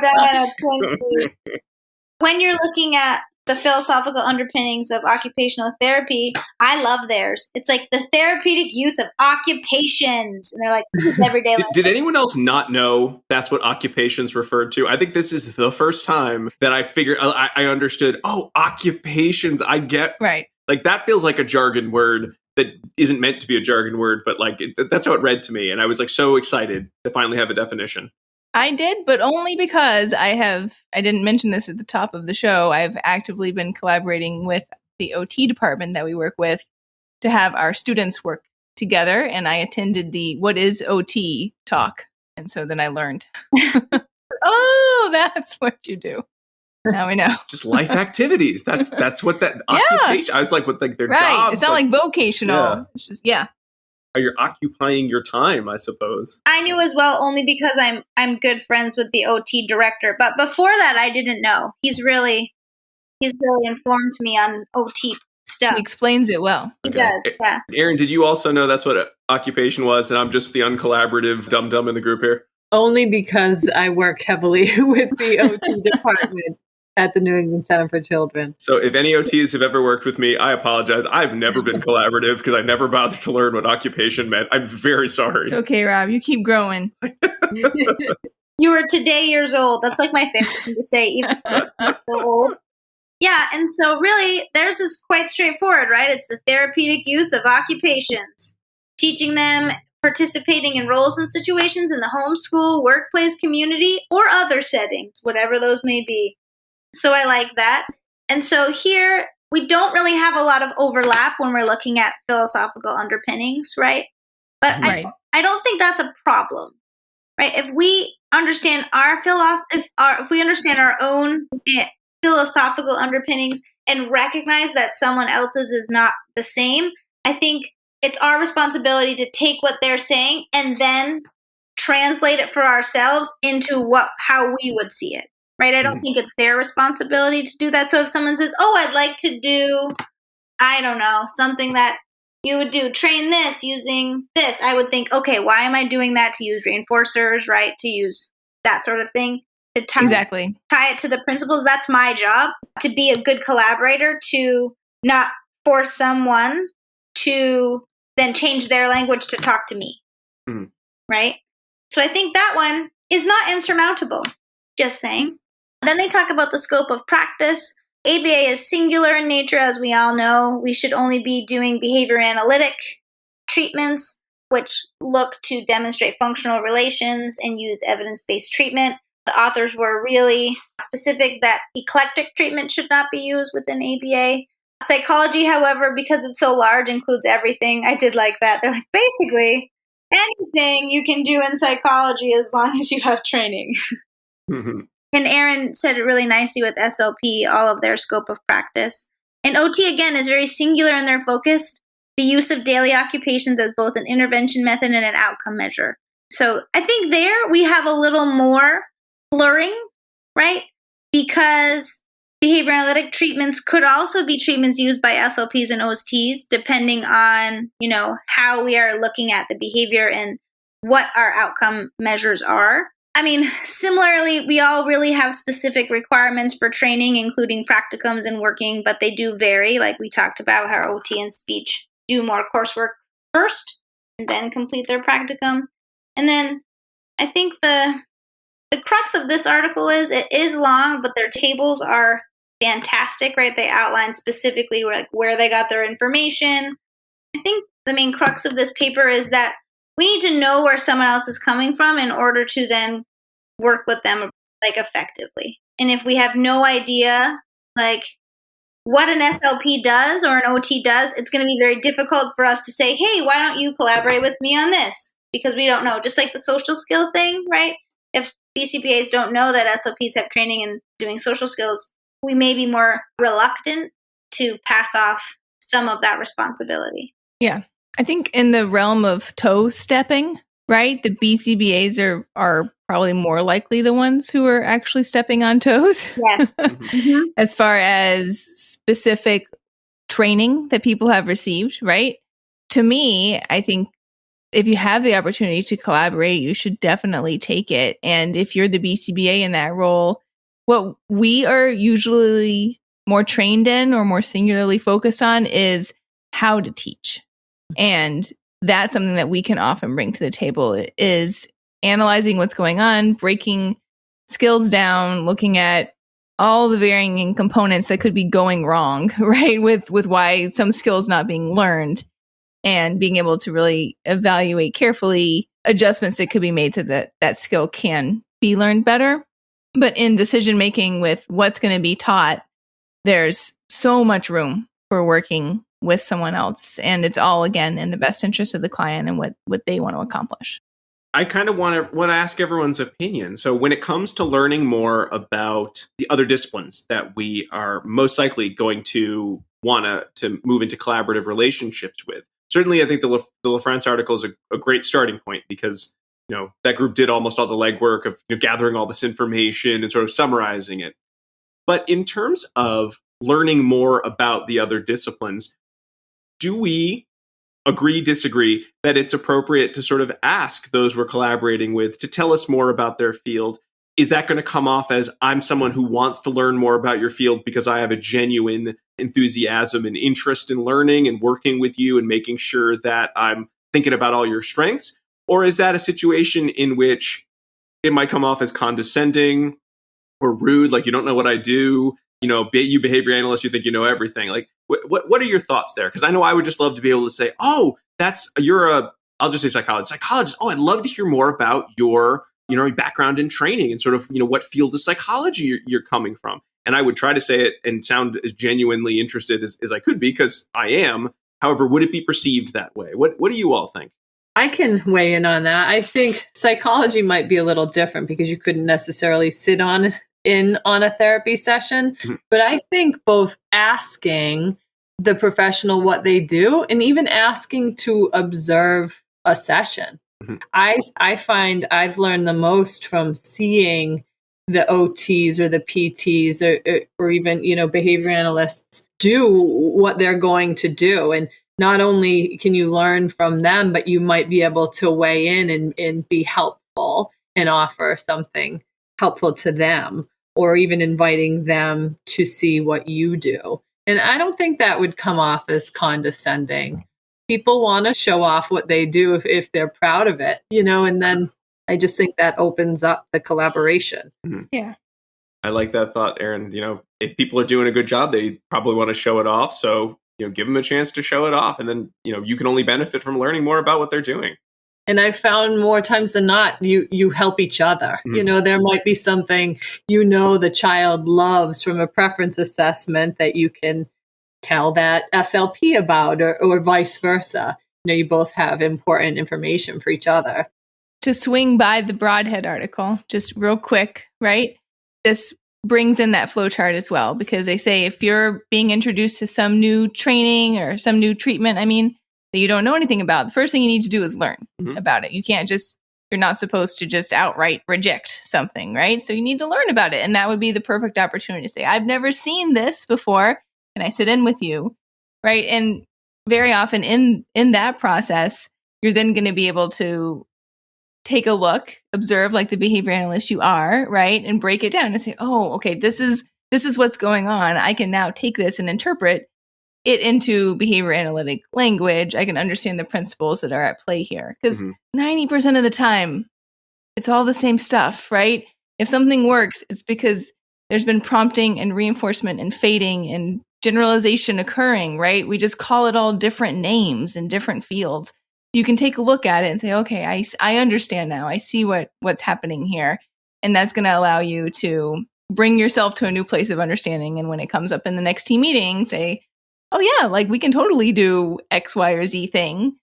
Diana, when you're looking at the philosophical underpinnings of occupational therapy, I love theirs. It's like the therapeutic use of occupations. And they're like, this is everyday life. Did anyone else not know that's what occupations referred to? I think this is the first time that I figured, I understood, occupations, I get. Right. Like that feels like a jargon word that isn't meant to be a jargon word, but that's how it read to me. And I was so excited to finally have a definition. I did, but only because I didn't mention this at the top of the show. I've actively been collaborating with the OT department that we work with to have our students work together. And I attended the What is OT talk And so then I learned, oh, that's what you do. Now we know. Just life activities. That's what that occupation. I was like, with like their jobs. It's not like vocational. Yeah. It's just, yeah. How you're occupying your time, I suppose. I knew as well only because I'm good friends with the OT director. But before that, I didn't know. He's really informed me on OT stuff. He explains it well. He does, yeah. Erin, did you also know that's what an occupation was? And I'm just the uncollaborative dum-dum in the group here? Only because I work heavily with the OT department at the New England Center for Children. So if any OTs have ever worked with me, I apologize. I've never been collaborative because I never bothered to learn what occupation meant. I'm very sorry. It's okay, Rob. You keep growing. You were today years old. That's like my favorite thing to say, even though I'm so old. Yeah, and so really, theirs is quite straightforward, right? It's the therapeutic use of occupations, teaching them participating in roles and situations in the homeschool, workplace, community, or other settings, whatever those may be. So I like that. And so here, we don't really have a lot of overlap when we're looking at philosophical underpinnings, right? But Right. I don't think that's a problem, right? If we understand our if we understand our own philosophical underpinnings and recognize that someone else's is not the same, I think it's our responsibility to take what they're saying and then translate it for ourselves into how we would see it. Right? I don't think it's their responsibility to do that. So if someone says, oh, I'd like to do, I don't know, something that you would do, train this using this, I would think, okay, why am I doing that? To use reinforcers, right? To use that sort of thing. To tie it to the principles. That's my job, to be a good collaborator, to not force someone to then change their language to talk to me. Mm. Right? So I think that one is not insurmountable. Just saying. Then they talk about the scope of practice. ABA is singular in nature, as we all know. We should only be doing behavior analytic treatments, which look to demonstrate functional relations and use evidence-based treatment. The authors were really specific that eclectic treatment should not be used within ABA. Psychology, however, because it's so large, includes everything. I did like that. They're like, basically, anything you can do in psychology as long as you have training. Mm-hmm. And Erin said it really nicely with SLP, all of their scope of practice. And OT, again, is very singular in their focus, the use of daily occupations as both an intervention method and an outcome measure. So I think there we have a little more blurring, right? Because behavior analytic treatments could also be treatments used by SLPs and OSTs, depending on, how we are looking at the behavior and what our outcome measures are. I mean, similarly, we all really have specific requirements for training, including practicums and working, but they do vary. Like we talked about how OT and speech do more coursework first and then complete their practicum. And then I think the crux of this article is it is long, but their tables are fantastic, right? They outline specifically where they got their information. I think the main crux of this paper is that we need to know where someone else is coming from in order to then work with them effectively. And if we have no idea what an SLP does or an OT does, it's going to be very difficult for us to say, hey, why don't you collaborate with me on this? Because we don't know. Just like the social skill thing, right? If BCBAs don't know that SLPs have training in doing social skills, we may be more reluctant to pass off some of that responsibility. Yeah. I think in the realm of toe stepping, right, the BCBAs are probably more likely the ones who are actually stepping on toes. Yes. Mm-hmm. As far as specific training that people have received, right? To me, I think if you have the opportunity to collaborate, you should definitely take it. And if you're the BCBA in that role, what we are usually more trained in or more singularly focused on is how to teach. And that's something that we can often bring to the table, is analyzing what's going on, breaking skills down, looking at all the varying components that could be going wrong, right? With why some skills not being learned, and being able to really evaluate carefully adjustments that could be made so that that skill can be learned better. But in decision making with what's going to be taught, there's so much room for working with someone else. And it's all, again, in the best interest of the client and what they want to accomplish. I kind of want to ask everyone's opinion. So when it comes to learning more about the other disciplines that we are most likely going to want to move into collaborative relationships with, certainly I think the LaFrance article is a great starting point because that group did almost all the legwork of gathering all this information and sort of summarizing it. But in terms of learning more about the other disciplines, do we agree, disagree that it's appropriate to sort of ask those we're collaborating with to tell us more about their field? Is that going to come off as I'm someone who wants to learn more about your field because I have a genuine enthusiasm and interest in learning and working with you and making sure that I'm thinking about all your strengths? Or is that a situation in which it might come off as condescending or rude, like you don't know what I do? You behavior analysts, you think you know everything. Like, what are your thoughts there? Because I know I would just love to be able to say, oh, I'll just say psychologist. Oh, I'd love to hear more about your background in training and sort of, what field of psychology you're coming from. And I would try to say it and sound as genuinely interested as I could be, because I am. However, would it be perceived that way? What do you all think? I can weigh in on that. I think psychology might be a little different because you couldn't necessarily sit on a therapy session. Mm-hmm. But I think both asking the professional what they do and even asking to observe a session. Mm-hmm. I find I've learned the most from seeing the OTs or the PTs or even, behavior analysts do what they're going to do. And not only can you learn from them, but you might be able to weigh in and be helpful and offer something helpful to them, or even inviting them to see what you do. And I don't think that would come off as condescending. People want to show off what they do if they're proud of it, and then I just think that opens up the collaboration. Mm-hmm. Yeah. I like that thought, Erin. If people are doing a good job, they probably want to show it off. So, give them a chance to show it off. And then, you can only benefit from learning more about what they're doing. And I've found more times than not, you help each other. Mm-hmm. There might be something, the child loves from a preference assessment that you can tell that SLP about or vice versa. You both have important information for each other. To swing by the Broadhead article, just real quick, right? This brings in that flow chart as well, because they say if you're being introduced to some new training or some new treatment, that you don't know anything about, the first thing you need to do is learn mm-hmm. about it. You're not supposed to just outright reject something, right? So you need to learn about it. And that would be the perfect opportunity to say, I've never seen this before. Can I sit in with you? Right. And very often in that process, you're then going to be able to take a look, observe like the behavior analyst you are, right? And break it down and say, oh, okay, this is what's going on. I can now take this and interpret it into behavior analytic language. I can understand the principles that are at play here. Because 90% of the time, it's all the same stuff, right? If something works, it's because there's been prompting and reinforcement and fading and generalization occurring, right? We just call it all different names in different fields. You can take a look at it and say, okay, I understand now. I see what's happening here. And that's going to allow you to bring yourself to a new place of understanding. And when it comes up in the next team meeting, say, oh yeah, like we can totally do X, Y, or Z thing.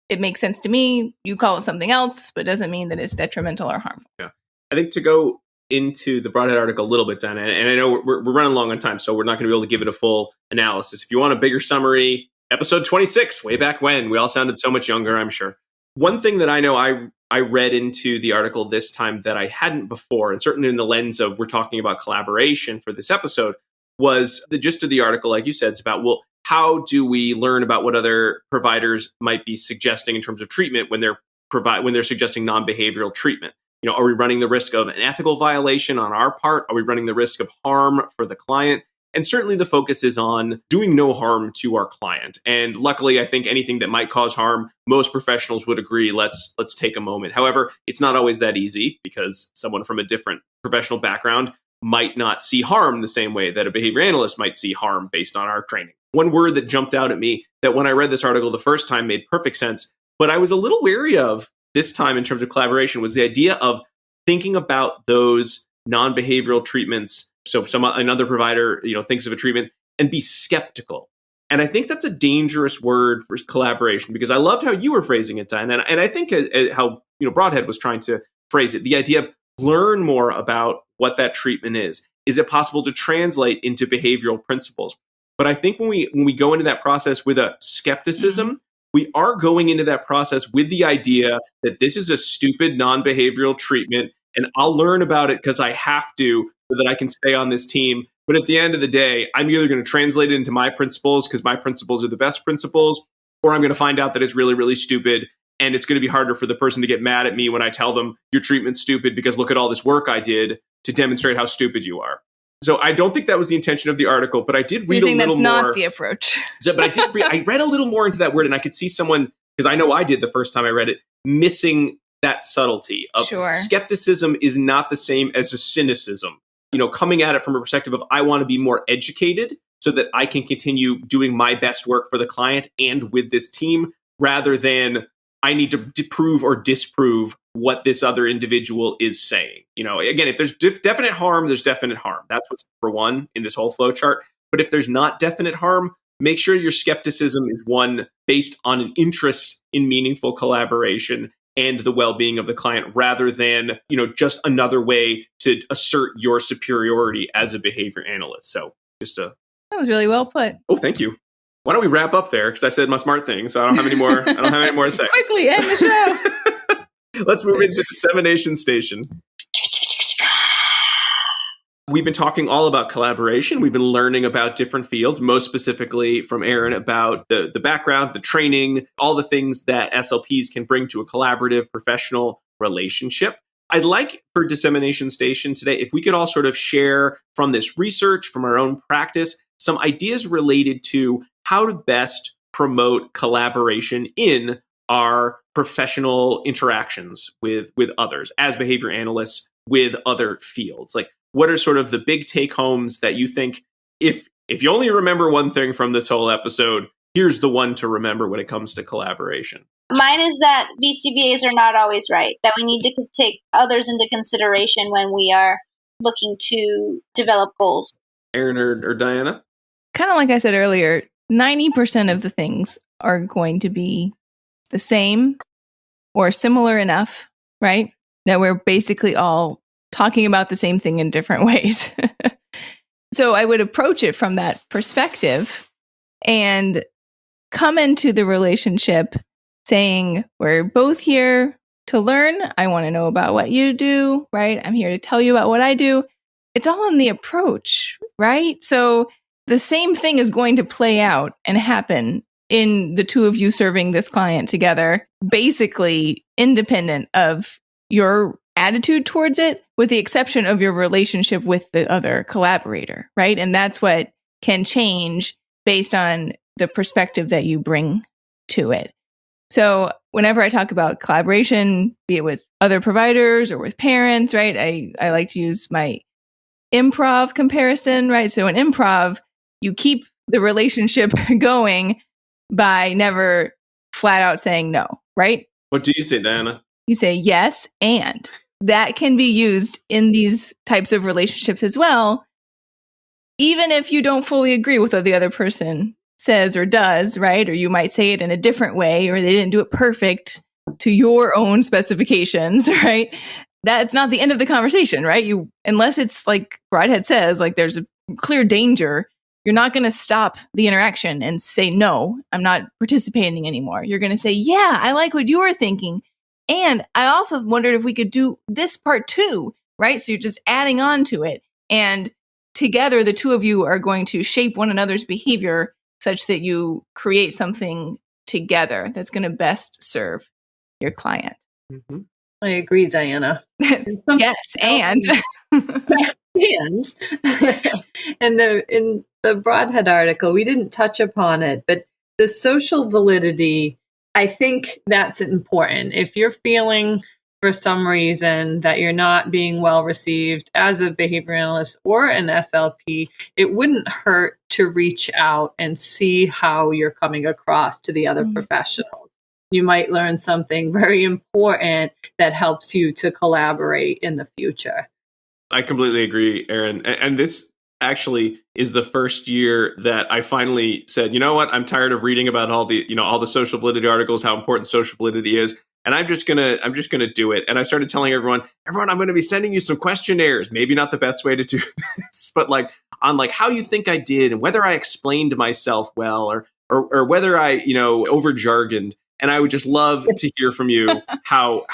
It makes sense to me. You call it something else, but it doesn't mean that it's detrimental or harmful. Yeah. I think to go into the Broadhead article a little bit, Dana, and I know we're running long on time, so we're not going to be able to give it a full analysis. If you want a bigger summary, episode 26, way back when, we all sounded so much younger, I'm sure. One thing that I know I read into the article this time that I hadn't before, and certainly in the lens of we're talking about collaboration for this episode, was the gist of the article, like you said, it's about, well, how do we learn about what other providers might be suggesting in terms of treatment when they're suggesting non-behavioral treatment? Are we running the risk of an ethical violation on our part? Are we running the risk of harm for the client? And certainly the focus is on doing no harm to our client. And luckily, I think anything that might cause harm, most professionals would agree, let's take a moment. However, it's not always that easy because someone from a different professional background might not see harm the same way that a behavior analyst might see harm based on our training. One word that jumped out at me that when I read this article the first time made perfect sense, but I was a little wary of this time in terms of collaboration, was the idea of thinking about those non-behavioral treatments. So another provider, thinks of a treatment and be skeptical. And I think that's a dangerous word for collaboration, because I loved how you were phrasing it, Diane. And I think how Broadhead was trying to phrase it, the idea of learn more about what that treatment is. Is it possible to translate into behavioral principles? But I think when we go into that process with a skepticism, we are going into that process with the idea that this is a stupid non-behavioral treatment, and I'll learn about it because I have to, so that I can stay on this team. But at the end of the day, I'm either going to translate it into my principles because my principles are the best principles, or I'm going to find out that it's really, really stupid. And it's going to be harder for the person to get mad at me when I tell them your treatment's stupid because look at all this work I did to demonstrate how stupid you are. So I don't think that was the intention of the article, but I did read a little more. That's not the approach. But I read a little more into that word, and I could see someone, because I know I did the first time I read it, missing that subtlety of skepticism is not the same as a cynicism. Coming at it from a perspective of I want to be more educated so that I can continue doing my best work for the client and with this team, rather than I need to prove or disprove what this other individual is saying. Again, if there's definite harm, there's definite harm. That's what's number one in this whole flow chart. But if there's not definite harm, make sure your skepticism is one based on an interest in meaningful collaboration and the well-being of the client, rather than, just another way to assert your superiority as a behavior analyst. So that was really well put. Oh, thank you. Why don't we wrap up there? Because I said my smart thing, so I don't have any more. To say. Quickly end the show. Let's move into Dissemination Station. We've been talking all about collaboration. We've been learning about different fields, most specifically from Erin about the background, the training, all the things that SLPs can bring to a collaborative professional relationship. I'd like for Dissemination Station today, if we could all sort of share from this research, from our own practice, some ideas related to how to best promote collaboration in our professional interactions with others as behavior analysts with other fields. Like, what are sort of the big take homes that you think, if you only remember one thing from this whole episode, here's the one to remember when it comes to collaboration? Mine is that BCBAs are not always right, that we need to take others into consideration when we are looking to develop goals. Erin or Diana? Kind of like I said earlier, 90% of the things are going to be the same or similar enough, right? That we're basically all talking about the same thing in different ways. So I would approach it from that perspective and come into the relationship saying, we're both here to learn. I want to know about what you do, right? I'm here to tell you about what I do. It's all in the approach, right? So the same thing is going to play out and happen in the two of you serving this client together, basically independent of your attitude towards it, with the exception of your relationship with the other collaborator, right? And that's what can change based on the perspective that you bring to it. So whenever I talk about collaboration, be it with other providers or with parents, right? I like to use my improv comparison, right? So in improv, you keep the relationship going by never flat out saying no, right? What do you say, Diana? You say yes, and that can be used in these types of relationships as well, even if you don't fully agree with what the other person says or does, right? Or you might say it in a different way, or they didn't do it perfect to your own specifications, right? That's not the end of the conversation, right? Unless it's like Broadhead says, like there's a clear danger, you're not going to stop the interaction and say, no, I'm not participating anymore. You're going to say, yeah, I like what you were thinking. And I also wondered if we could do this part too, right? So you're just adding on to it. And together, the two of you are going to shape one another's behavior such that you create something together that's going to best serve your client. Mm-hmm. I agree, Diana. Yes, and and in the Broadhead article, we didn't touch upon it, but the social validity, I think that's important. If you're feeling for some reason that you're not being well received as a behavior analyst or an SLP, it wouldn't hurt to reach out and see how you're coming across to the other professionals. You might learn something very important that helps you to collaborate in the future. I completely agree, Erin. And this actually is the first year that I finally said, you know what, I'm tired of reading about all the social validity articles, how important social validity is. And I'm just gonna do it. And I started telling everyone, I'm gonna be sending you some questionnaires. Maybe not the best way to do this, but on how you think I did and whether I explained myself well or whether I, over jargoned. And I would just love to hear from you how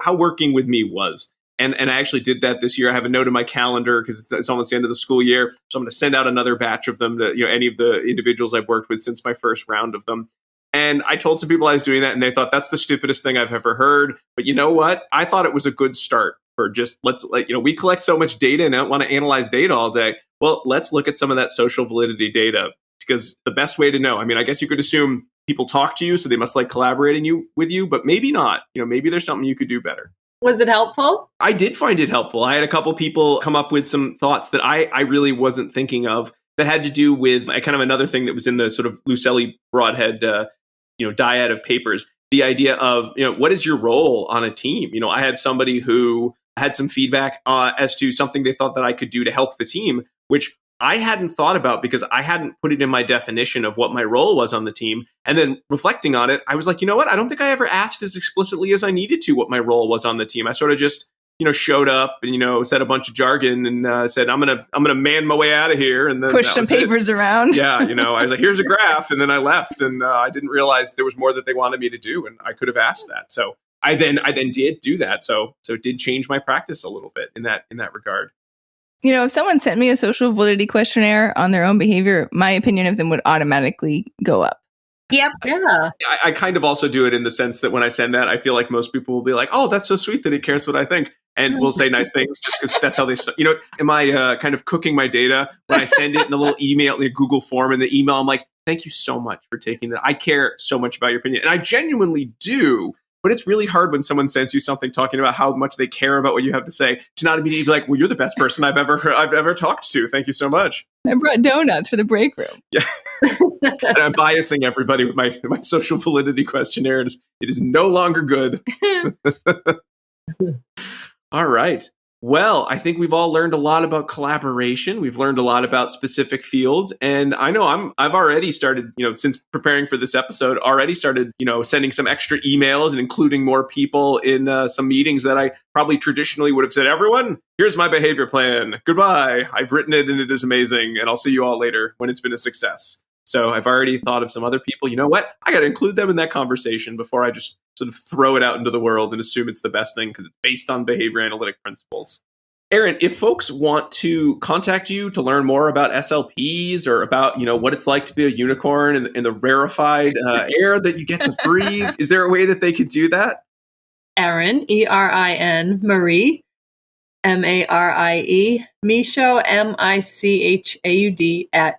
working with me was. And I actually did that this year. I have a note in my calendar because it's almost the end of the school year. So I'm going to send out another batch of them to any of the individuals I've worked with since my first round of them. And I told some people I was doing that, and they thought that's the stupidest thing I've ever heard. But you know what? I thought it was a good start for just we collect so much data and don't want to analyze data all day. Well, let's look at some of that social validity data, because the best way to know, I guess you could assume people talk to you, so they must like collaborating with you, but maybe not. Maybe there's something you could do better. Was it helpful? I did find it helpful. I had a couple people come up with some thoughts that I really wasn't thinking of that had to do with kind of another thing that was in the sort of Lucelli Broadhead, dyad of papers. The idea of, what is your role on a team? I had somebody who had some feedback as to something they thought that I could do to help the team, which I hadn't thought about because I hadn't put it in my definition of what my role was on the team. And then reflecting on it, I was like, you know what? I don't think I ever asked as explicitly as I needed to what my role was on the team. I sort of just, showed up and, said a bunch of jargon and said, I'm going to man my way out of here. And then push some papers around. Yeah. I was like, here's a graph. And then I left and I didn't realize there was more that they wanted me to do. And I could have asked that. So I then did do that. So it did change my practice a little bit in that regard. If someone sent me a social validity questionnaire on their own behavior, my opinion of them would automatically go up. Yep. Yeah. I kind of also do it in the sense that when I send that, I feel like most people will be like, oh, that's so sweet that he cares what I think. And we'll say nice things just because that's how they, am I kind of cooking my data when I send it in a little email, in a Google form in the email? I'm like, thank you so much for taking that. I care so much about your opinion. And I genuinely do. But it's really hard when someone sends you something talking about how much they care about what you have to say to not immediately be like, well, you're the best person I've ever talked to. Thank you so much. I brought donuts for the break room. Yeah. And I'm biasing everybody with my social validity questionnaire. It is no longer good. All right. Well, I think we've all learned a lot about collaboration. We've learned a lot about specific fields. And I know I've already started, since preparing for this episode, sending some extra emails and including more people in some meetings that I probably traditionally would have said, everyone, here's my behavior plan. Goodbye. I've written it and it is amazing. And I'll see you all later when it's been a success. So I've already thought of some other people. You know what? I got to include them in that conversation before I just sort of throw it out into the world and assume it's the best thing because it's based on behavior analytic principles. Erin, if folks want to contact you to learn more about SLPs or about, what it's like to be a unicorn in the rarefied air that you get to breathe, is there a way that they could do that? Erin, Erin, Marie, Marie, Michaud, Michaud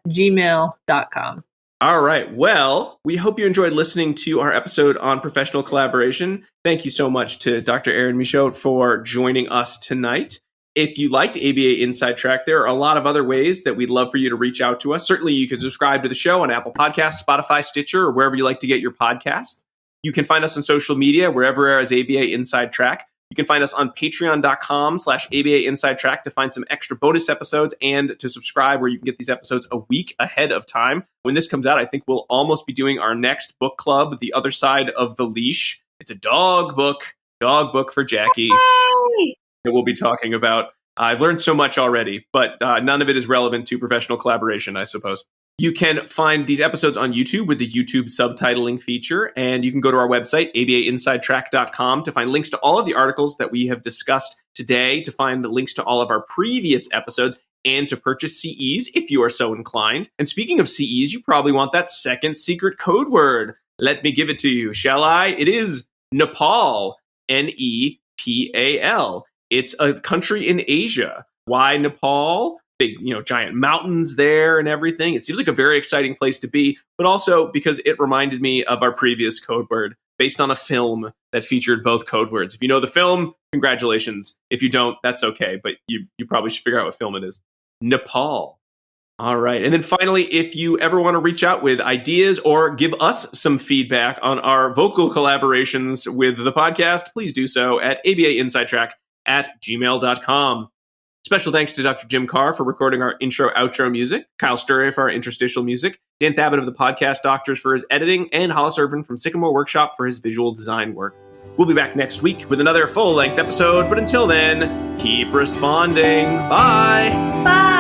@gmail.com. All right. Well, we hope you enjoyed listening to our episode on professional collaboration. Thank you so much to Dr. Erin Michaud for joining us tonight. If you liked ABA Inside Track, there are a lot of other ways that we'd love for you to reach out to us. Certainly, you can subscribe to the show on Apple Podcasts, Spotify, Stitcher, or wherever you like to get your podcast. You can find us on social media, wherever as ABA Inside Track. You can find us on patreon.com/ABA Inside Track to find some extra bonus episodes and to subscribe where you can get these episodes a week ahead of time. When this comes out, I think we'll almost be doing our next book club, The Other Side of the Leash. It's a dog book for Jackie. Yay! That we'll be talking about. I've learned so much already, but none of it is relevant to professional collaboration, I suppose. You can find these episodes on YouTube with the YouTube subtitling feature, and you can go to our website, abainsidetrack.com, to find links to all of the articles that we have discussed today, to find the links to all of our previous episodes, and to purchase CEs if you are so inclined. And speaking of CEs, you probably want that second secret code word. Let me give it to you, shall I? It is Nepal, Nepal. It's a country in Asia. Why Nepal? Big, giant mountains there and everything. It seems like a very exciting place to be, but also because it reminded me of our previous code word based on a film that featured both code words. If you know the film, congratulations. If you don't, that's okay, but you probably should figure out what film it is. Nepal. All right. And then finally, if you ever want to reach out with ideas or give us some feedback on our vocal collaborations with the podcast, please do so at abainsidetrack@gmail.com. Special thanks to Dr. Jim Carr for recording our intro-outro music, Kyle Sturray for our interstitial music, Dan Thabit of the Podcast Doctors for his editing, and Hollis Urban from Sycamore Workshop for his visual design work. We'll be back next week with another full-length episode, but until then, keep responding. Bye! Bye!